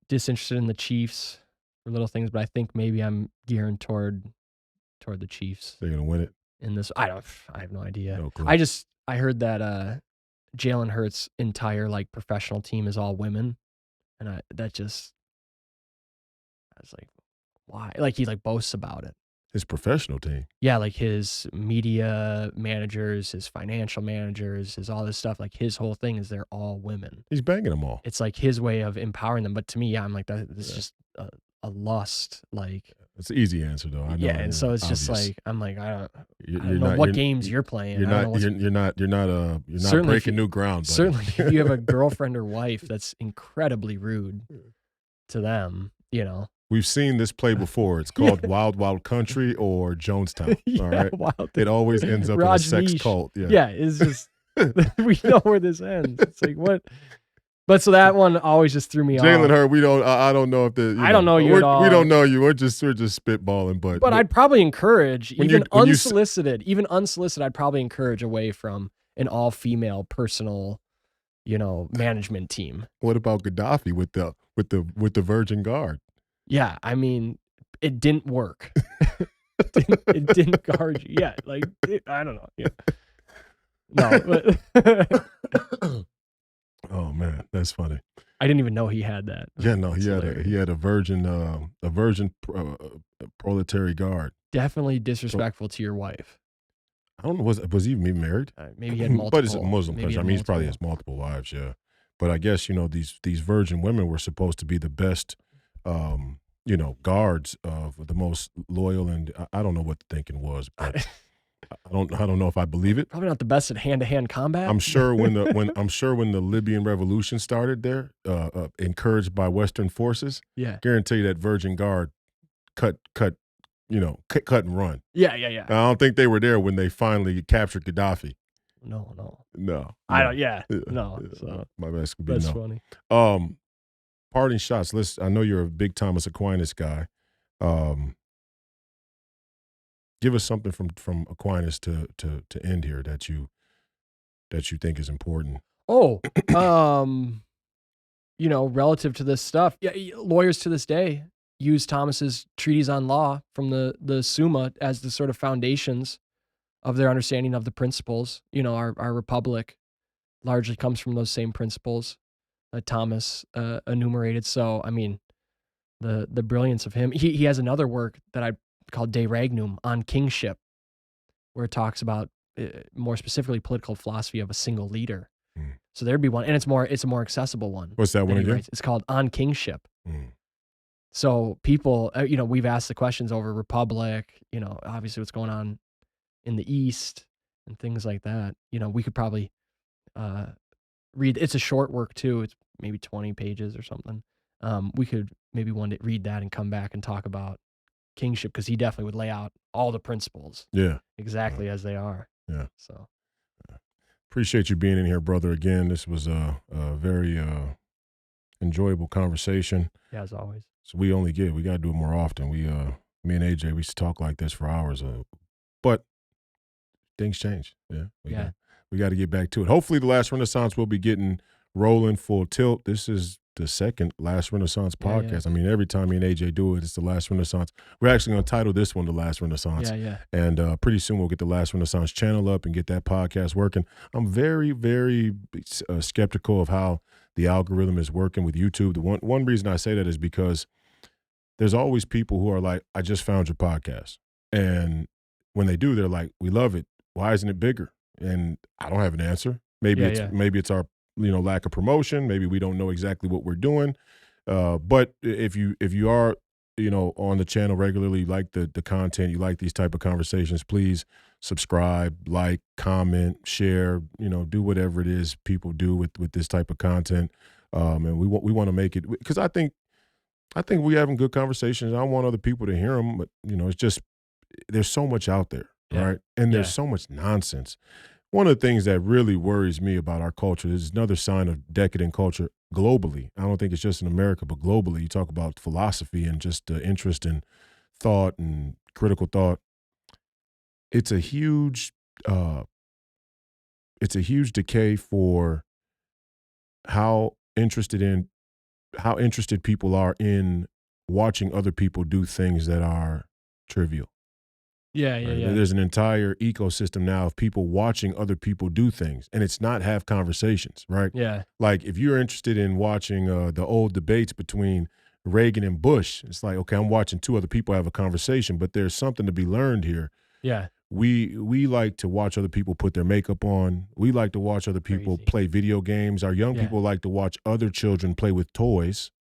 disinterested in the Chiefs for little things, but I think maybe I'm gearing toward the Chiefs. They're gonna win it. in this. I have no idea. No clue. I heard that Jalen Hurts' entire like professional team is all women, and I was like, why? Like he like boasts about it. His professional team. Yeah, like his media managers, his financial managers, his all this stuff. Like his whole thing is they're all women. He's banging them all. It's like his way of empowering them. But to me, yeah, I'm like this is just a lust. Like It's an easy answer though. I know. yeah, and so it's obvious. just like I'm like I You're don't know not- what you're- games you're playing. You're I don't not. know what's- You're not Certainly if breaking you- new ground. Buddy. Certainly, if you have a girlfriend or wife that's incredibly rude to them, you know. We've seen this play before. It's called Wild Wild Country or Jonestown. Yeah, all right. wild. It always ends up Raj in a sex Niche. cult. Yeah. Yeah, it's just we know where this ends. It's like what? But so that one always just threw me Jalen off. Hurd, we don't. I don't know if the. I don't know you at all. We don't know you. We're just spitballing. But I'd probably encourage when even you unsolicited, I'd probably encourage away from an all-female personal, management team. what about Gaddafi with the Virgin Guard? Yeah, I mean, it didn't work. it didn't guard you. Yeah, like I don't know. Yeah. No, but Oh man, that's funny. I didn't even know he had that. Yeah, no, That's hilarious. he had a virgin proletary guard. Definitely disrespectful to your wife. I don't know. Was he even married? Maybe he had multiple. But it's a Muslim maybe country. he I had mean, he's probably multiple. has multiple wives. Yeah, but I guess these virgin women were supposed to be the best, guards of the most loyal, and I don't know what the thinking was, but I don't know if I believe it. Probably not the best at hand-to-hand combat. I'm sure when the Libyan revolution started there, encouraged by Western forces, yeah, guarantee that Virgin Guard cut and run. yeah. I don't think they were there when they finally captured Gaddafi. No. No, I don't. Yeah, Yeah, no. yeah. So My best could be that's no. funny. Parting shots. I know you're a big Thomas Aquinas guy. Give us something from Aquinas to end here that you think is important. Oh, relative to this stuff, yeah, lawyers to this day use Thomas's treatise on law from the Summa as the sort of foundations of their understanding of the principles. Our republic largely comes from those same principles that Thomas enumerated. So, I mean, the brilliance of him. He has another work that I called De Regnum on kingship, where it talks about more specifically political philosophy of a single leader. Mm. So there'd be one, and it's a more accessible one. What's that one he again? writes. It's called On Kingship. Mm. So people, we've asked the questions over Republic, obviously what's going on in the East and things like that. We could probably read. It's a short work too. It's maybe 20 pages or something. We could maybe one day read that and come back and talk about kingship, because he definitely would lay out all the principles exactly as they are. Yeah. So Appreciate you being in here, brother. Again, this was a very enjoyable conversation. yeah, as always. So we got to do it more often. Me and AJ, we used to talk like this for hours. But things change. Yeah. We got to get back to it. Hopefully the Last Renaissance will be getting rolling full tilt. This is the second Last Renaissance podcast. Yeah. I mean, every time me and AJ do it, it's the Last Renaissance. We're actually going to title this one The Last Renaissance. Yeah. And pretty soon we'll get the Last Renaissance channel up and get that podcast working. I'm very, very skeptical of how the algorithm is working with YouTube. The one reason I say that is because there's always people who are like, I just found your podcast. And when they do, they're like, we love it. Why isn't it bigger? And I don't have an answer. Maybe it's our lack of promotion. Maybe we don't know exactly what we're doing. But if you are on the channel regularly, you like the content, you like these type of conversations, please subscribe, like, comment, share. Do whatever it is people do with this type of content. And we want to make it, because I think we're having good conversations. I want other people to hear them, but it's just there's so much out there, right? And there's so much nonsense. One of the things that really worries me about our culture is another sign of decadent culture globally. I don't think it's just in America, but globally. You talk about philosophy and just interest in thought and critical thought. It's a huge decay for how interested people are in watching other people do things that are trivial. Yeah, yeah, right? yeah. There's an entire ecosystem now of people watching other people do things, and it's not have conversations, right? Yeah. Like if you're interested in watching the old debates between Reagan and Bush, it's like, okay, I'm watching two other people have a conversation, but there's something to be learned here. Yeah. We like to watch other people put their makeup on. We like to watch other people Crazy. play video games. Our young Yeah. people like to watch other children play with toys.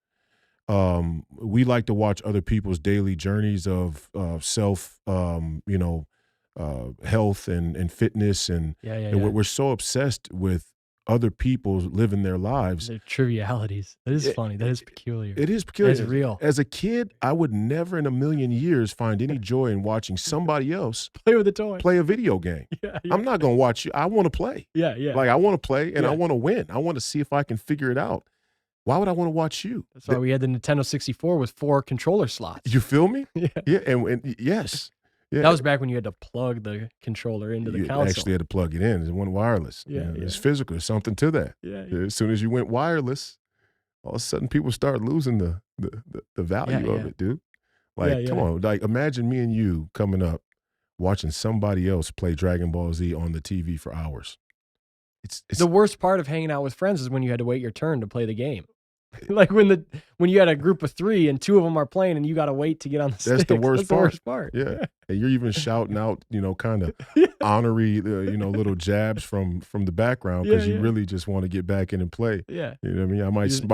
We like to watch other people's daily journeys of self, health and fitness, and, Yeah, yeah, and yeah. we're so obsessed with other people living their lives. They're trivialities. That is funny. That is peculiar. It is peculiar. It's real. As a kid, I would never in a million years find any joy in watching somebody else Play with a toy. play a video game. Yeah, yeah. I'm not going to watch you. I want to play. Yeah, yeah. Like I want to play and I Yeah. want to win. I want to see if I can figure it out. Why would I want to watch you? That's why we had the Nintendo 64 with 4 controller slots. You feel me? Yeah. Yeah, and yes. Yeah. That was back when you had to plug the controller into the You console. actually had to plug it in. It wasn't wireless. Yeah, It's yeah. physical. There's something to that. Yeah, yeah. As soon as you went wireless, all of a sudden people start losing the value of yeah. it, dude. Like, Yeah, come yeah. on. Like, imagine me and you coming up watching somebody else play Dragon Ball Z on the TV for hours. It's The worst part of hanging out with friends is when you had to wait your turn to play the game. Like when you had a group of 3 and 2 of them are playing and you got to wait to get on the That's sticks. the worst That's part. the worst part. Yeah. And you're even shouting out, kind of honorary, little jabs from the background because Yeah, you yeah. really just want to get back in and play. Yeah. You know what I mean? I might, Just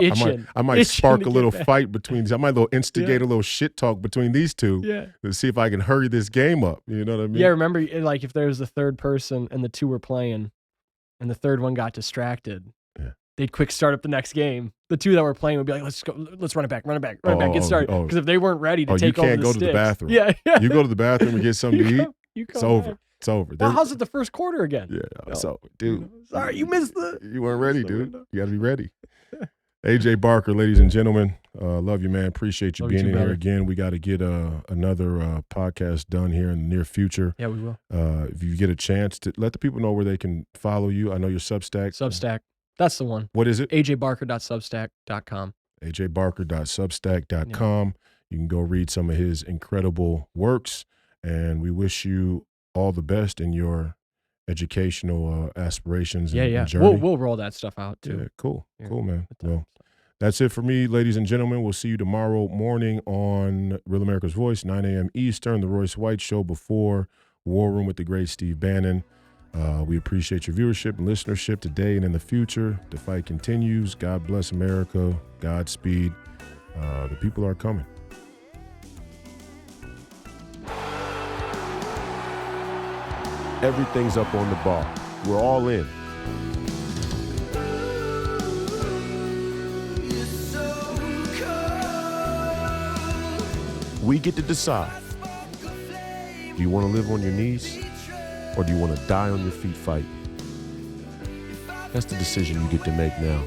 I might itching spark to a little get back. fight between. I might instigate a little shit talk between these two Yeah. to see if I can hurry this game up. You know what I mean? Yeah, remember, like, if there was a third person and the 2 were playing and the third one got distracted, Yeah. they'd quick start up the next game. The 2 that were playing would be like, let's run it back, get started. oh. Because if they weren't ready to You take over can't the go to the sticks- bathroom. Yeah, yeah. You go to the bathroom and get something to eat. You It's come over. back. It's over. Well, They're- how's it the first quarter again? Yeah. No. So, dude. Sorry, you missed the... You weren't ready, missed the dude. window. You got to be ready. AJ Barker, ladies and gentlemen, love you, man. Appreciate you Love you being too, in here brother. again. We got to get another podcast done here in the near future. Yeah, we will. If you get a chance to let the people know where they can follow you. I know your Substack. Substack. That's the one. What is it? ajbarker.substack.com. ajbarker.substack.com. You can go read some of his incredible works, and we wish you all the best in your educational aspirations and, Yeah. and journey. We'll roll that stuff out, too. Yeah, cool. Yeah, Cool, man. good time. Well, that's it for me, ladies and gentlemen. We'll see you tomorrow morning on Real America's Voice, 9 a.m. Eastern, the Royce White Show before War Room with the great Steve Bannon. We appreciate your viewership and listenership today and in the future. The fight continues. God bless America. Godspeed. The people are coming. Everything's up on the bar. We're all in. We get to decide. Do you want to live on your knees, or do you want to die on your feet fighting? That's the decision you get to make now.